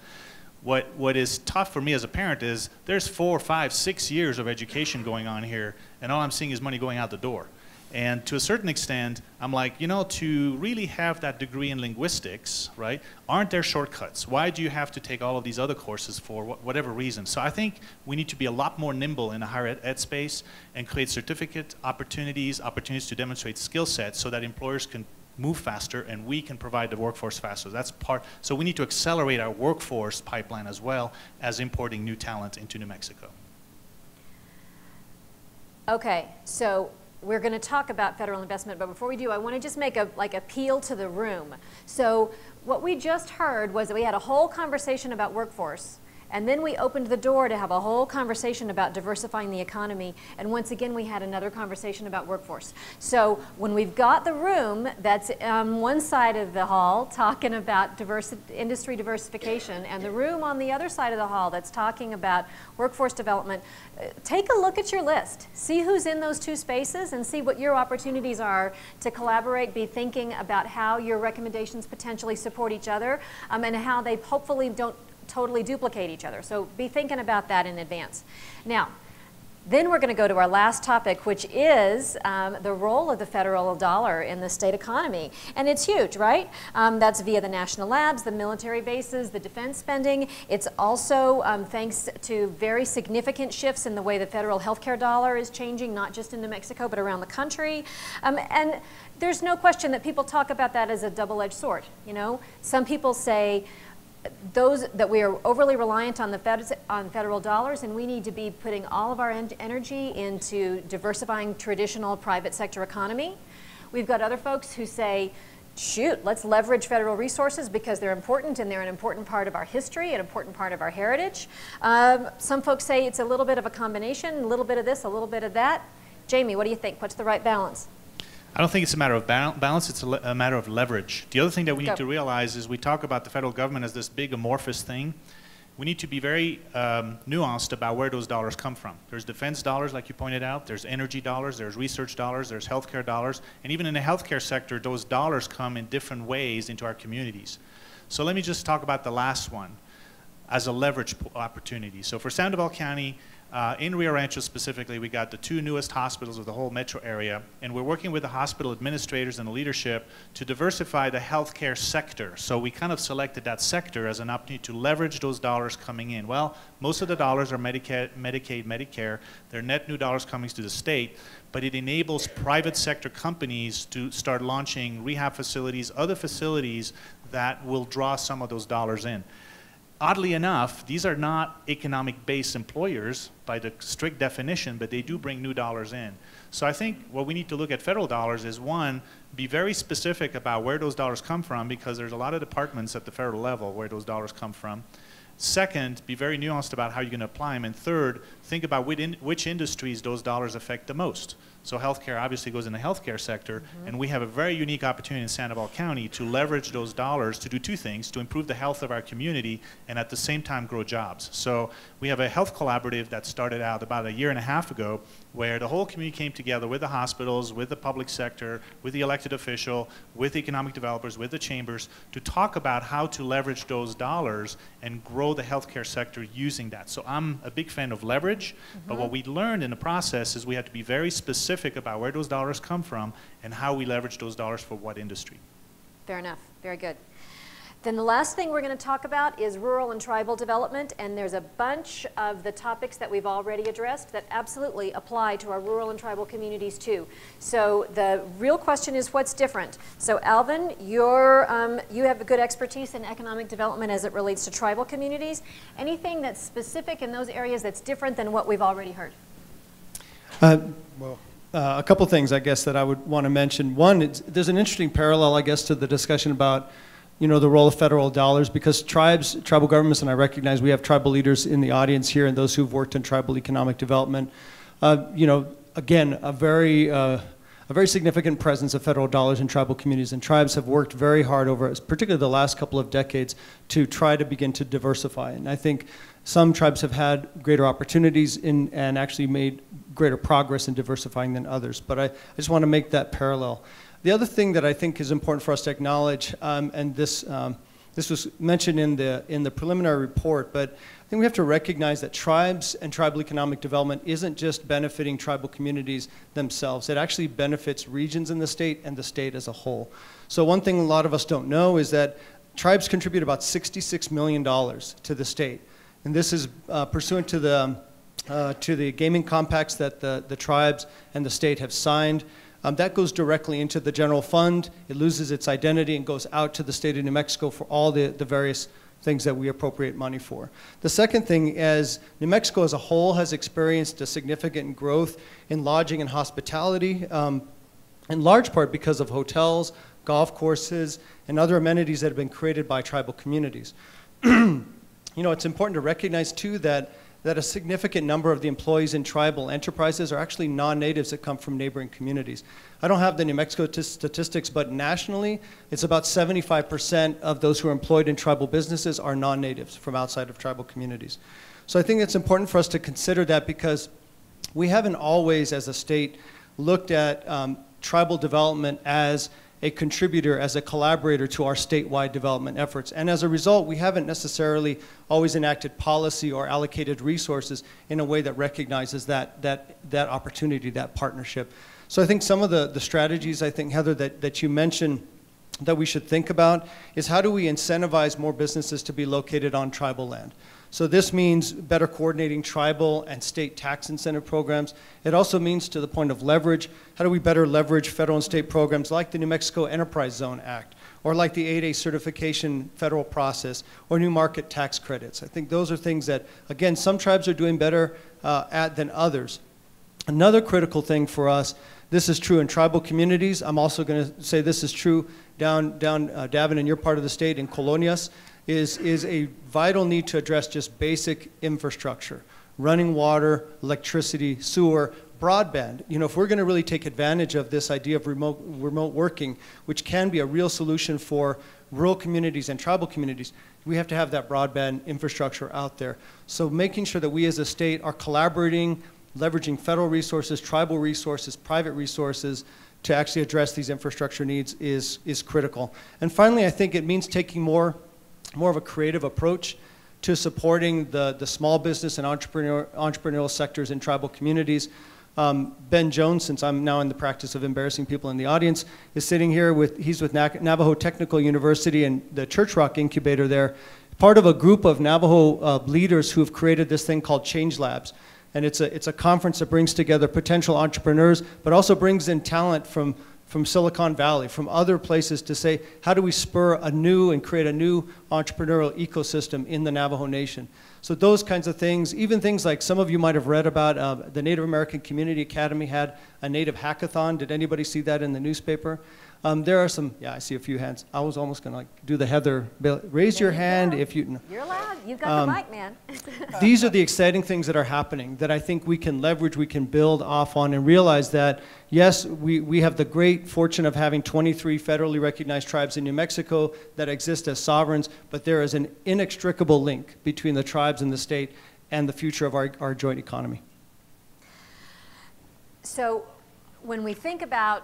S4: What is tough for me as a parent is there's 4, 5, 6 years of education going on here, and all I'm seeing is money going out the door. And to a certain extent, I'm like, you know, to really have that degree in linguistics, right, aren't there shortcuts? Why do you have to take all of these other courses for whatever reason? So I think we need to be a lot more nimble in the higher ed space and create certificate opportunities to demonstrate skill sets so that employers can move faster and we can provide the workforce faster. That's part. So we need to accelerate our workforce pipeline as well as importing new talent into New Mexico.
S1: Okay, so we're going to talk about federal investment, but before we do, I want to just make a appeal to the room. So what we just heard was that we had a whole conversation about workforce, and then we opened the door to have a whole conversation about diversifying the economy, and once again we had another conversation about workforce. So when we've got the room that's on one side of the hall talking about industry diversification, and the room on the other side of the hall that's talking about workforce development, take a look at your list. See who's in those 2 spaces and see what your opportunities are to collaborate, be thinking about how your recommendations potentially support each other, and how they hopefully don't totally duplicate each other. So be thinking about that in advance. Now, then we're going to go to our last topic, which is the role of the federal dollar in the state economy. And it's huge, right? That's via the national labs, the military bases, the defense spending. It's also thanks to very significant shifts in the way the federal healthcare dollar is changing, not just in New Mexico, but around the country. And there's no question that people talk about that as a double-edged sword. You know, some people say that we are overly reliant on federal dollars, and we need to be putting all of our energy into diversifying traditional private sector economy. We've got other folks who say, shoot, let's leverage federal resources because they're important and they're an important part of our history, an important part of our heritage. Some folks say it's a little bit of a combination, a little bit of this, a little bit of that. Jamie, what do you think? What's the right balance?
S4: I don't think it's a matter of balance, it's a matter of leverage. The other thing that we need to realize is we talk about the federal government as this big amorphous thing. We need to be very nuanced about where those dollars come from. There's defense dollars, like you pointed out, there's energy dollars, there's research dollars, there's healthcare dollars, and even in the healthcare sector, those dollars come in different ways into our communities. So let me just talk about the last one as a leverage opportunity. So for Sandoval County, in Rio Rancho specifically, we got the 2 newest hospitals of the whole metro area, and we're working with the hospital administrators and the leadership to diversify the healthcare sector. So we kind of selected that sector as an opportunity to leverage those dollars coming in. Well, most of the dollars are Medicaid, Medicare. They're net new dollars coming to the state, but it enables private sector companies to start launching rehab facilities, other facilities that will draw some of those dollars in. Oddly enough, these are not economic-based employers by the strict definition, but they do bring new dollars in. So I think what we need to look at federal dollars is, one, be very specific about where those dollars come from, because there's a lot of departments at the federal level where those dollars come from. Second, be very nuanced about how you're going to apply them. And third, think about which industries those dollars affect the most. So healthcare obviously goes in the healthcare sector, and we have a very unique opportunity in Sandoval County to leverage those dollars to do 2 things, to improve the health of our community and at the same time grow jobs. So we have a health collaborative that started out about 1.5 years ago, where the whole community came together with the hospitals, with the public sector, with the elected official, with economic developers, with the chambers, to talk about how to leverage those dollars and grow the healthcare sector using that. So I'm a big fan of leverage, but what we learned in the process is we have to be very specific about where those dollars come from and how we leverage those dollars for what industry.
S1: Fair enough. Very good. Then the last thing we're going to talk about is rural and tribal development, and there's a bunch of the topics that we've already addressed that absolutely apply to our rural and tribal communities too. So the real question is, what's different? So Alvin, you have a good expertise in economic development as it relates to tribal communities. Anything that's specific in those areas that's different than what we've already heard?
S5: A couple things, I guess, that I would want to mention. One, there's an interesting parallel, I guess, to the discussion about, you know, the role of federal dollars, because tribal governments, and I recognize we have tribal leaders in the audience here and those who've worked in tribal economic development, you know, again, a a very significant presence of federal dollars in tribal communities, and tribes have worked very hard over, particularly the last couple of decades, to try to begin to diversify. And I think some tribes have had greater opportunities and actually made greater progress in diversifying than others. But I just want to make that parallel. The other thing that I think is important for us to acknowledge, and this was mentioned in the preliminary report, but I think we have to recognize that tribes and tribal economic development isn't just benefiting tribal communities themselves. It actually benefits regions in the state and the state as a whole. So one thing a lot of us don't know is that tribes contribute about $66 million to the state. And this is pursuant to the gaming compacts that the tribes and the state have signed. That goes directly into the general fund. It loses its identity and goes out to the state of New Mexico for all the various things that we appropriate money for. The second thing is New Mexico as a whole has experienced a significant growth in lodging and hospitality, in large part because of hotels, golf courses, and other amenities that have been created by tribal communities. You know, it's important to recognize too that a significant number of the employees in tribal enterprises are actually non-natives that come from neighboring communities. I don't have the New Mexico statistics, but nationally, it's about 75% of those who are employed in tribal businesses are non-natives from outside of tribal communities. So I think it's important for us to consider that because we haven't always, as a state, looked at tribal development as a contributor, as a collaborator to our statewide development efforts. And as a result, we haven't necessarily always enacted policy or allocated resources in a way that recognizes that opportunity, that partnership. So I think some of the strategies, I think, Heather, that you mentioned that we should think about is how do we incentivize more businesses to be located on tribal land? So this means better coordinating tribal and state tax incentive programs. It also means, to the point of leverage, how do we better leverage federal and state programs like the New Mexico Enterprise Zone Act, or like the 8A certification federal process, or new market tax credits. I think those are things that, again, some tribes are doing better at than others. Another critical thing for us, this is true in tribal communities. I'm also going to say this is true down Davin, in your part of the state, in Colonias, is a vital need to address just basic infrastructure, running water, electricity, sewer, broadband. You know, if we're going to really take advantage of this idea of remote working, which can be a real solution for rural communities and tribal communities, we have to have that broadband infrastructure out there. So making sure that we as a state are collaborating, leveraging federal resources, tribal resources, private resources to actually address these infrastructure needs is critical. And finally, I think it means taking more of a creative approach to supporting the small business and entrepreneurial sectors in tribal communities. Ben Jones, since I'm now in the practice of embarrassing people in the audience, is sitting here he's with Navajo Technical University and the Church Rock Incubator there, part of a group of Navajo leaders who have created this thing called Change Labs. And it's a conference that brings together potential entrepreneurs, but also brings in talent from Silicon Valley, from other places to say, how do we spur a new and create a new entrepreneurial ecosystem in the Navajo Nation? So those kinds of things, even things like some of you might have read about the Native American Community Academy had a Native hackathon. Did anybody see that in the newspaper? There are some, yeah, I see a few hands. I was almost going to do the Heather, raise your hand if you...
S1: You're allowed. You've got the mic, man.
S5: These are the exciting things that are happening that I think we can leverage, we can build off on, and realize that, yes, we have the great fortune of having 23 federally recognized tribes in New Mexico that exist as sovereigns, but there is an inextricable link between the tribes and the state and the future of our joint economy.
S1: So when we think about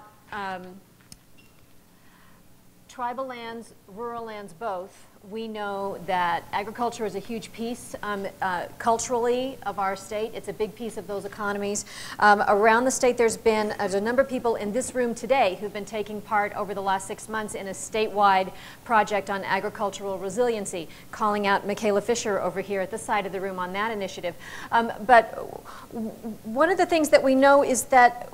S1: tribal lands, rural lands both, we know that agriculture is a huge piece culturally of our state. It's a big piece of those economies. Around the state, there's a number of people in this room today who've been taking part over the last 6 months in a statewide project on agricultural resiliency, calling out Michaela Fisher over here at this side of the room on that initiative. But one of the things that we know is that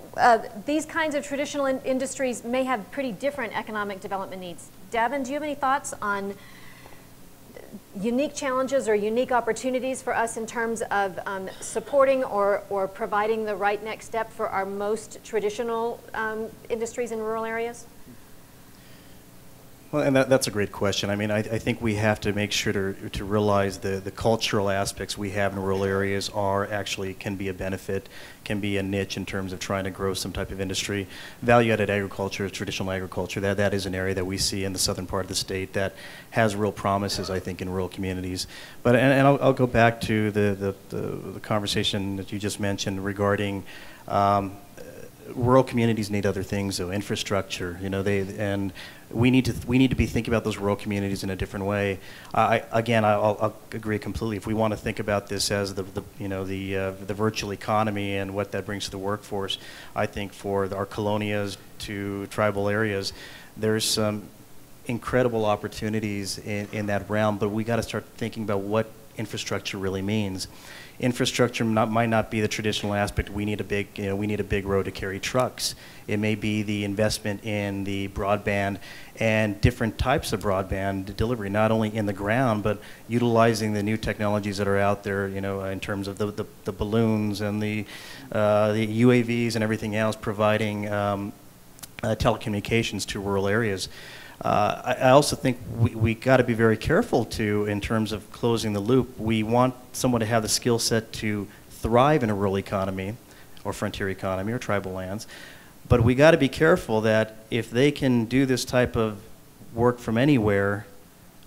S1: these kinds of traditional industries may have pretty different economic development needs. Davin, do you have any thoughts on unique challenges or unique opportunities for us in terms of supporting or providing the right next step for our most traditional industries in rural areas?
S3: Well, and that's a great question. I mean, I think we have to make sure to realize the cultural aspects we have in rural areas can be a benefit, can be a niche in terms of trying to grow some type of industry. Value-added agriculture, traditional agriculture, that is an area that we see in the southern part of the state that has real promises, I think, in rural communities. But and I'll go back to the conversation that you just mentioned regarding rural communities need other things, so infrastructure, and we need to be thinking about those rural communities in a different way. I'll agree completely. If we want to think about this as the virtual economy and what that brings to the workforce, I think for our colonias to tribal areas, there's some incredible opportunities in that realm. But we got to start thinking about what infrastructure really means. Infrastructure might not be the traditional aspect. We need a big road to carry trucks. It may be the investment in the broadband and different types of broadband delivery, not only in the ground, but utilizing the new technologies that are out there, in terms of the balloons and the UAVs and everything else, providing telecommunications to rural areas. I also think we got to be very careful too in terms of closing the loop. We want someone to have the skill set to thrive in a rural economy or frontier economy or tribal lands, but we got to be careful that if they can do this type of work from anywhere,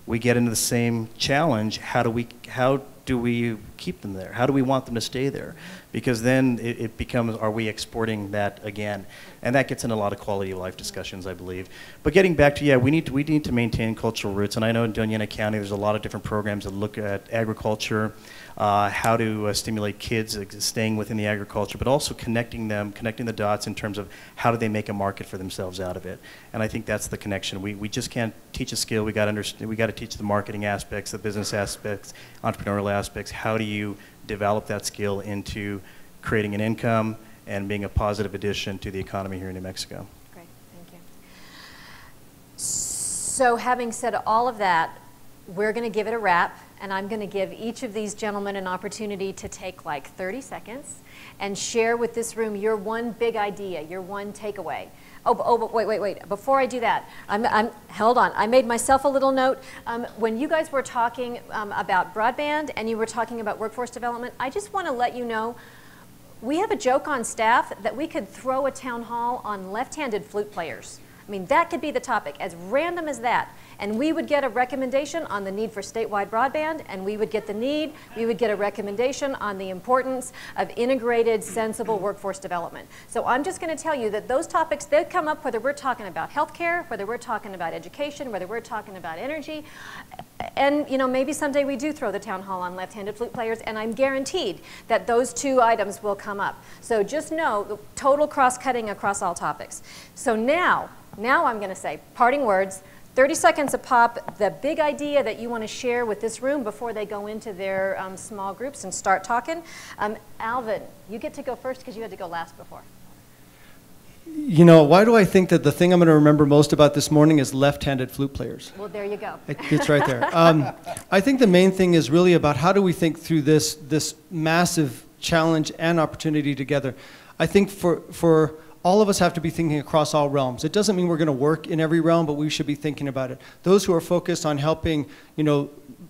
S3: we get into the same challenge. How do we keep them there? How do we want them to stay there? Because then it becomes, are we exporting that again? And that gets into a lot of quality of life discussions, I believe. But getting back to, we need to maintain cultural roots. And I know in Doña Ana County there's a lot of different programs that look at agriculture, how to stimulate kids staying within the agriculture, but also connecting the dots in terms of how do they make a market for themselves out of it. And I think that's the connection. We just can't teach a skill. We got to teach the marketing aspects, the business aspects, entrepreneurial aspects. How do you develop that skill into creating an income and being a positive addition to the economy here in New Mexico?
S1: Great, thank you. So having said all of that, we're going to give it a wrap, and I'm going to give each of these gentlemen an opportunity to take like 30 seconds and share with this room your one big idea, your one takeaway. But wait. Before I do that, hold on. I made myself a little note. When you guys were talking about broadband and you were talking about workforce development, I just want to let you know, we have a joke on staff that we could throw a town hall on left-handed flute players. I mean, that could be the topic, as random as that. And we would get a recommendation on the need for statewide broadband, and we would get a recommendation on the importance of integrated, sensible workforce development. So I'm just going to tell you that those topics, they come up whether we're talking about healthcare, whether we're talking about education, whether we're talking about energy. And maybe someday we do throw the town hall on left-handed flute players, and I'm guaranteed that those two items will come up. So just know, total cross-cutting across all topics. So now I'm going to say parting words, 30 seconds a pop, the big idea that you want to share with this room before they go into their small groups and start talking. Alvin, you get to go first because you had to go last before.
S5: Why do I think that the thing I'm going to remember most about this morning is left-handed flute players?
S1: Well, there you go.
S5: It's right there. I think the main thing is really about how do we think through this massive challenge and opportunity together. I think for all of us have to be thinking across all realms. It doesn't mean we're going to work in every realm, but we should be thinking about it. Those who are focused on helping,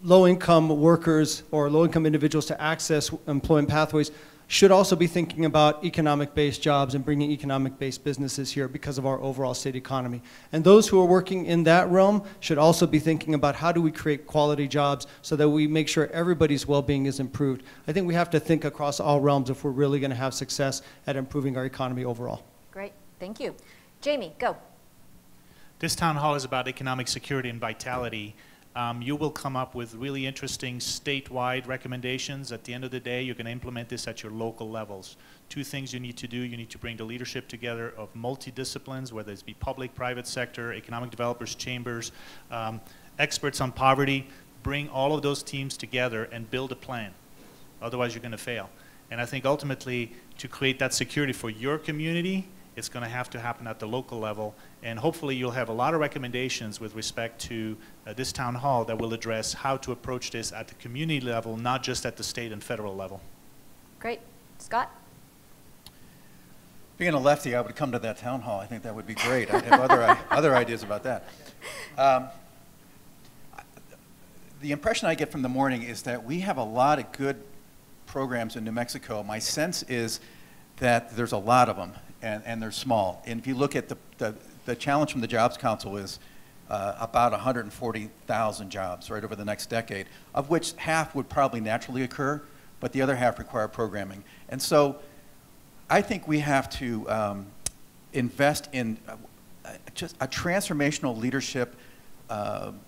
S5: low-income workers or low-income individuals to access employment pathways should also be thinking about economic-based jobs and bringing economic-based businesses here because of our overall state economy. And those who are working in that realm should also be thinking about how do we create quality jobs so that we make sure everybody's well-being is improved. I think we have to think across all realms if we're really going to have success at improving our economy overall.
S1: Great, thank you. Jamie, go.
S4: This town hall is about economic security and vitality. You will come up with really interesting statewide recommendations. At the end of the day, you're going to implement this at your local levels. Two things you need to do. You need to bring the leadership together of multidisciplines, whether it's be public, private sector, economic developers, chambers, experts on poverty. Bring all of those teams together and build a plan. Otherwise, you're going to fail. And I think ultimately, to create that security for your community, it's going to have to happen at the local level. And hopefully you'll have a lot of recommendations with respect to this town hall that will address how to approach this at the community level, not just at the state and federal level.
S1: Great. Scott?
S2: Being a lefty, I would come to that town hall. I think that would be great. I have other ideas about that. The impression I get from the morning is that we have a lot of good programs in New Mexico. My sense is that there's a lot of them, and they're small. And if you look at the challenge from the Jobs Council is about 140,000 jobs right over the next decade, of which half would probably naturally occur, but the other half require programming. And so I think we have to invest in just a transformational leadership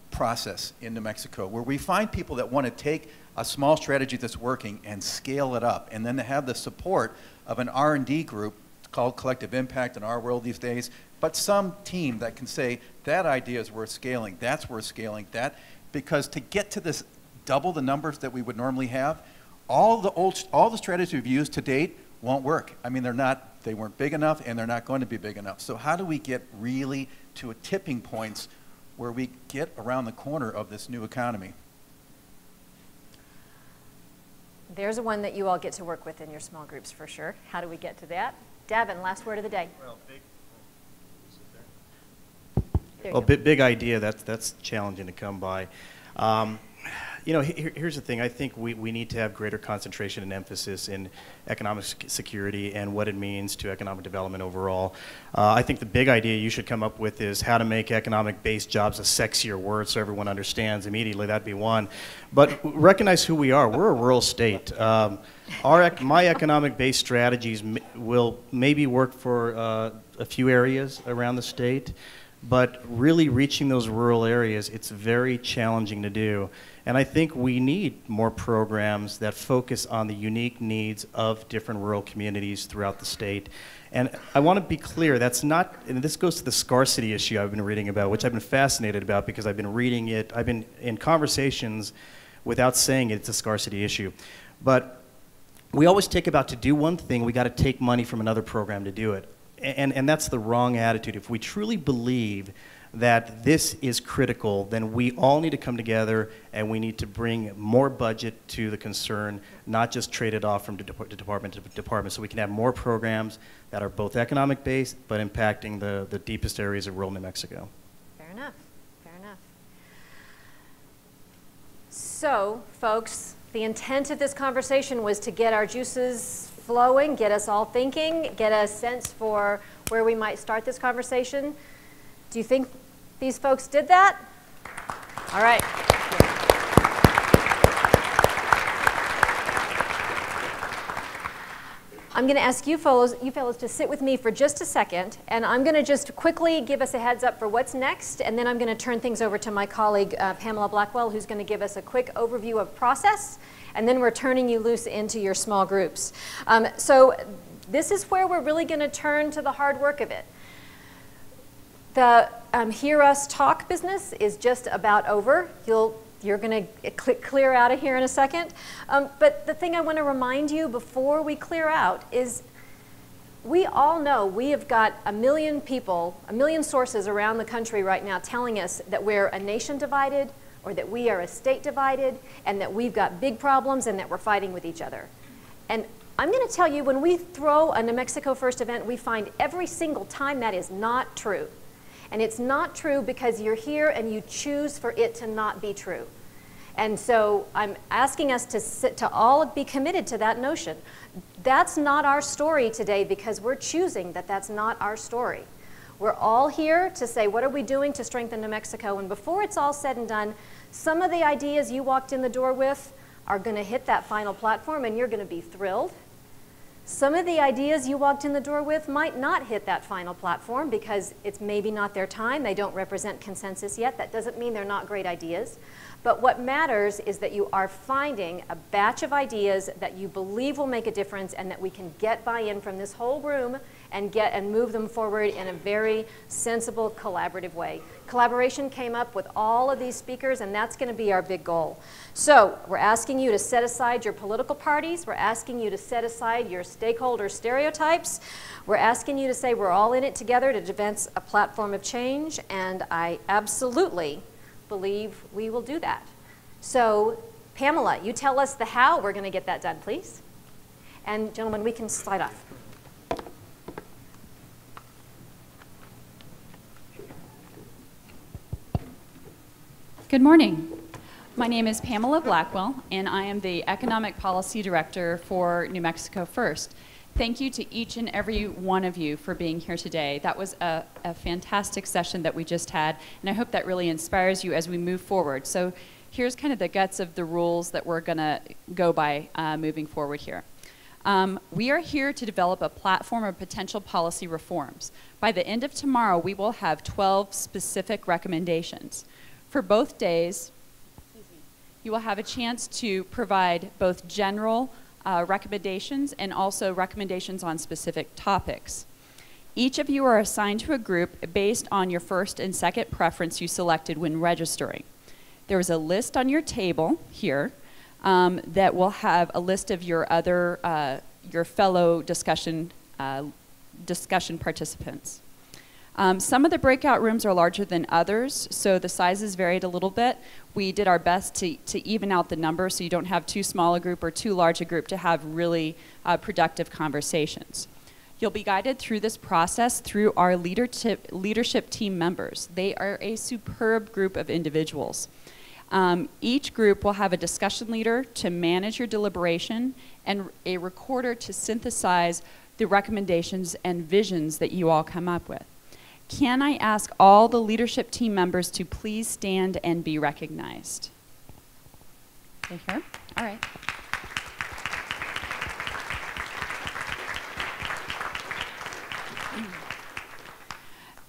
S2: process in New Mexico, where we find people that want to take a small strategy that's working and scale it up, and then to have the support of an R&D group called Collective Impact in our world these days, but some team that can say, that idea is worth scaling, that's worth scaling, because to get to this double the numbers that we would normally have, all the strategies we've used to date won't work. I mean, they weren't big enough, and they're not going to be big enough. So how do we get really to a tipping points where we get around the corner of this new economy?
S1: There's one that you all get to work with in your small groups for sure. How do we get to that? Davin, last word of the day.
S3: Well, big idea, that's challenging to come by. You know, here's the thing. I think we need to have greater concentration and emphasis in economic security and what it means to economic development overall. I think the big idea you should come up with is how to make economic-based jobs a sexier word so everyone understands immediately. That'd be one. But recognize who we are. We're a rural state. My economic-based strategies will maybe work for a few areas around the state, but really reaching those rural areas, it's very challenging to do. And I think we need more programs that focus on the unique needs of different rural communities throughout the state. And I want to be clear, that's not, and this goes to the scarcity issue I've been reading about, which I've been fascinated about because I've been reading it, I've been in conversations without saying it's a scarcity issue. But we always take about to do one thing, we got to take money from another program to do it. And that's the wrong attitude. If we truly believe that this is critical, then we all need to come together and we need to bring more budget to the concern, not just trade it off from department to department, so we can have more programs that are both economic based but impacting the deepest areas of rural New Mexico.
S1: Fair enough, fair enough. So, folks, the intent of this conversation was to get our juices flowing, get us all thinking, get a sense for where we might start this conversation. Do you think these folks did that? All right. I'm going to ask you fellows to sit with me for just a second, and I'm going to just quickly give us a heads up for what's next, and then I'm going to turn things over to my colleague Pamela Blackwell, who's going to give us a quick overview of process, and then we're turning you loose into your small groups. So this is where we're really going to turn to the hard work of it. The hear us talk business is just about over. You're going to clear out of here in a second. But the thing I want to remind you before we clear out is we all know we have got a million people, a million sources around the country right now telling us that we're a nation divided or that we are a state divided and that we've got big problems and that we're fighting with each other. And I'm going to tell you, when we throw a New Mexico First event, we find every single time that is not true. And it's not true because you're here and you choose for it to not be true. And so I'm asking us to all be committed to that notion. That's not our story today because we're choosing that that's not our story. We're all here to say, what are we doing to strengthen New Mexico? And before it's all said and done, some of the ideas you walked in the door with are going to hit that final platform and you're going to be thrilled. Some of the ideas you walked in the door with might not hit that final platform because it's maybe not their time. They don't represent consensus yet. That doesn't mean they're not great ideas. But what matters is that you are finding a batch of ideas that you believe will make a difference and that we can get buy-in from this whole room and move them forward in a very sensible, collaborative way. Collaboration came up with all of these speakers, and that's going to be our big goal. So we're asking you to set aside your political parties. We're asking you to set aside your stakeholder stereotypes. We're asking you to say we're all in it together to advance a platform of change, and I absolutely believe we will do that. So Pamela, you tell us the how we're going to get that done, please. And gentlemen, we can slide off.
S6: Good morning. My name is Pamela Blackwell, and I am the Economic Policy Director for New Mexico First. Thank you to each and every one of you for being here today. That was a fantastic session that we just had, and I hope that really inspires you as we move forward. So here's kind of the guts of the rules that we're going to go by moving forward here. We are here to develop a platform of potential policy reforms. By the end of tomorrow, we will have 12 specific recommendations. For both days, you will have a chance to provide both general recommendations and also recommendations on specific topics. Each of you are assigned to a group based on your first and second preference you selected when registering. There is a list on your table here that will have a list of your other, your fellow discussion participants. Some of the breakout rooms are larger than others, so the sizes varied a little bit. We did our best to even out the number so you don't have too small a group or too large a group to have really productive conversations. You'll be guided through this process through our leadership team members. They are a superb group of individuals. Each group will have a discussion leader to manage your deliberation and a recorder to synthesize the recommendations and visions that you all come up with. Can I ask all the leadership team members to please stand and be recognized? Okay, here? All right.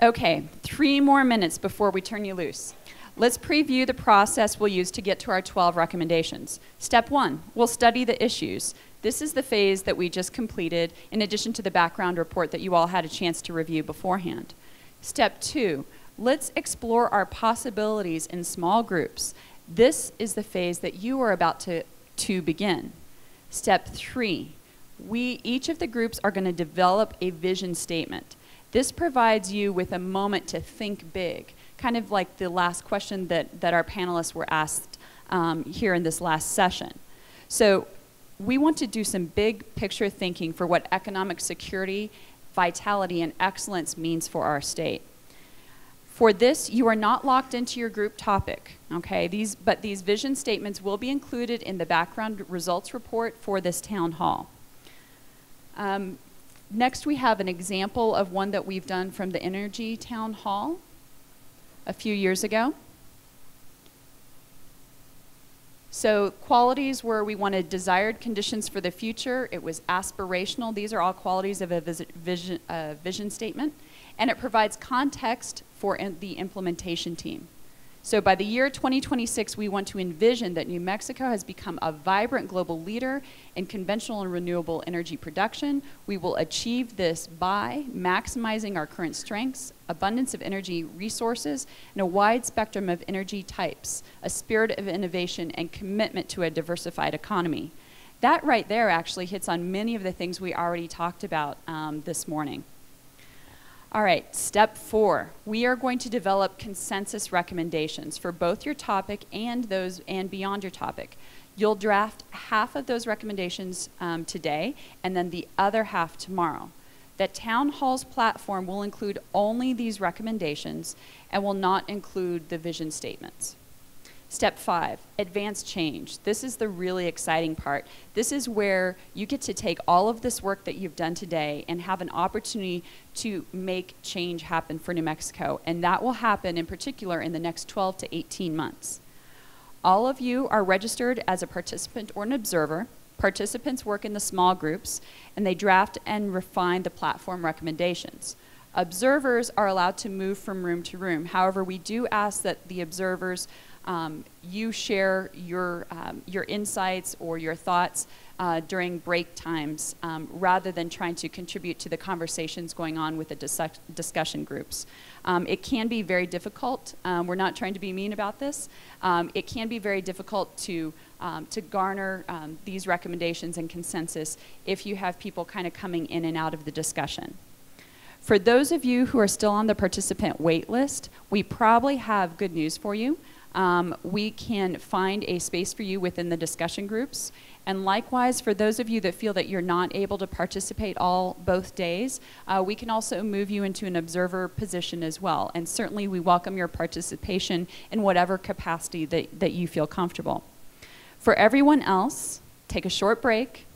S6: Okay, 3 more minutes before we turn you loose. Let's preview the process we'll use to get to our 12 recommendations. Step 1, we'll study the issues. This is the phase that we just completed in addition to the background report that you all had a chance to review beforehand. Step 2, let's explore our possibilities in small groups. This is the phase that you are about to begin. Step 3, each of the groups are going to develop a vision statement. This provides you with a moment to think big, kind of like the last question that our panelists were asked here in this last session. So we want to do some big picture thinking for what economic security, vitality, and excellence means for our state. For this, you are not locked into your group topic, okay? But these vision statements will be included in the background results report for this town hall. Next, we have an example of one that we've done from the Energy Town Hall a few years ago. So qualities where we wanted desired conditions for the future. It was aspirational. These are all qualities of a vision statement. And it provides context for the implementation team. So by the year 2026, we want to envision that New Mexico has become a vibrant global leader in conventional and renewable energy production. We will achieve this by maximizing our current strengths, abundance of energy resources, and a wide spectrum of energy types, a spirit of innovation, and commitment to a diversified economy. That right there actually hits on many of the things we already talked about this morning. All right, step 4. We are going to develop consensus recommendations for both your topic and those and beyond your topic. You'll draft half of those recommendations today and then the other half tomorrow. The town hall's platform will include only these recommendations and will not include the vision statements. Step 5, advance change. This is the really exciting part. This is where you get to take all of this work that you've done today and have an opportunity to make change happen for New Mexico. And that will happen in particular in the next 12 to 18 months. All of you are registered as a participant or an observer. Participants work in the small groups and they draft and refine the platform recommendations. Observers are allowed to move from room to room. However, we do ask that the observers you share your insights or your thoughts during break times rather than trying to contribute to the conversations going on with the discussion groups. It can be very difficult. We're not trying to be mean about this. It can be very difficult to garner these recommendations and consensus if you have people kind of coming in and out of the discussion. For those of you who are still on the participant wait list, we probably have good news for you. we can find a space for you within the discussion groups. And likewise, for those of you that feel that you're not able to participate both days, we can also move you into an observer position as well. And certainly we welcome your participation in whatever capacity that you feel comfortable. For everyone else, take a short break,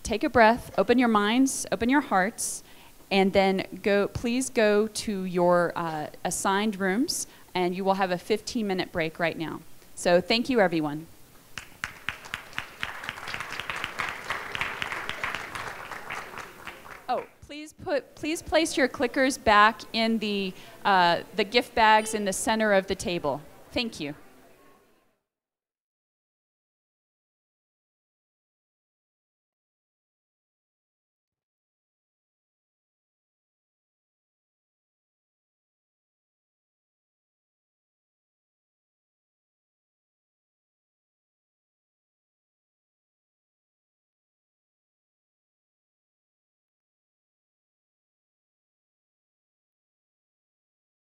S6: take a breath, open your minds, open your hearts, and then please go to your assigned rooms, and you will have a 15-minute break right now. So thank you, everyone. Oh, please place your clickers back in the gift bags in the center of the table. Thank you.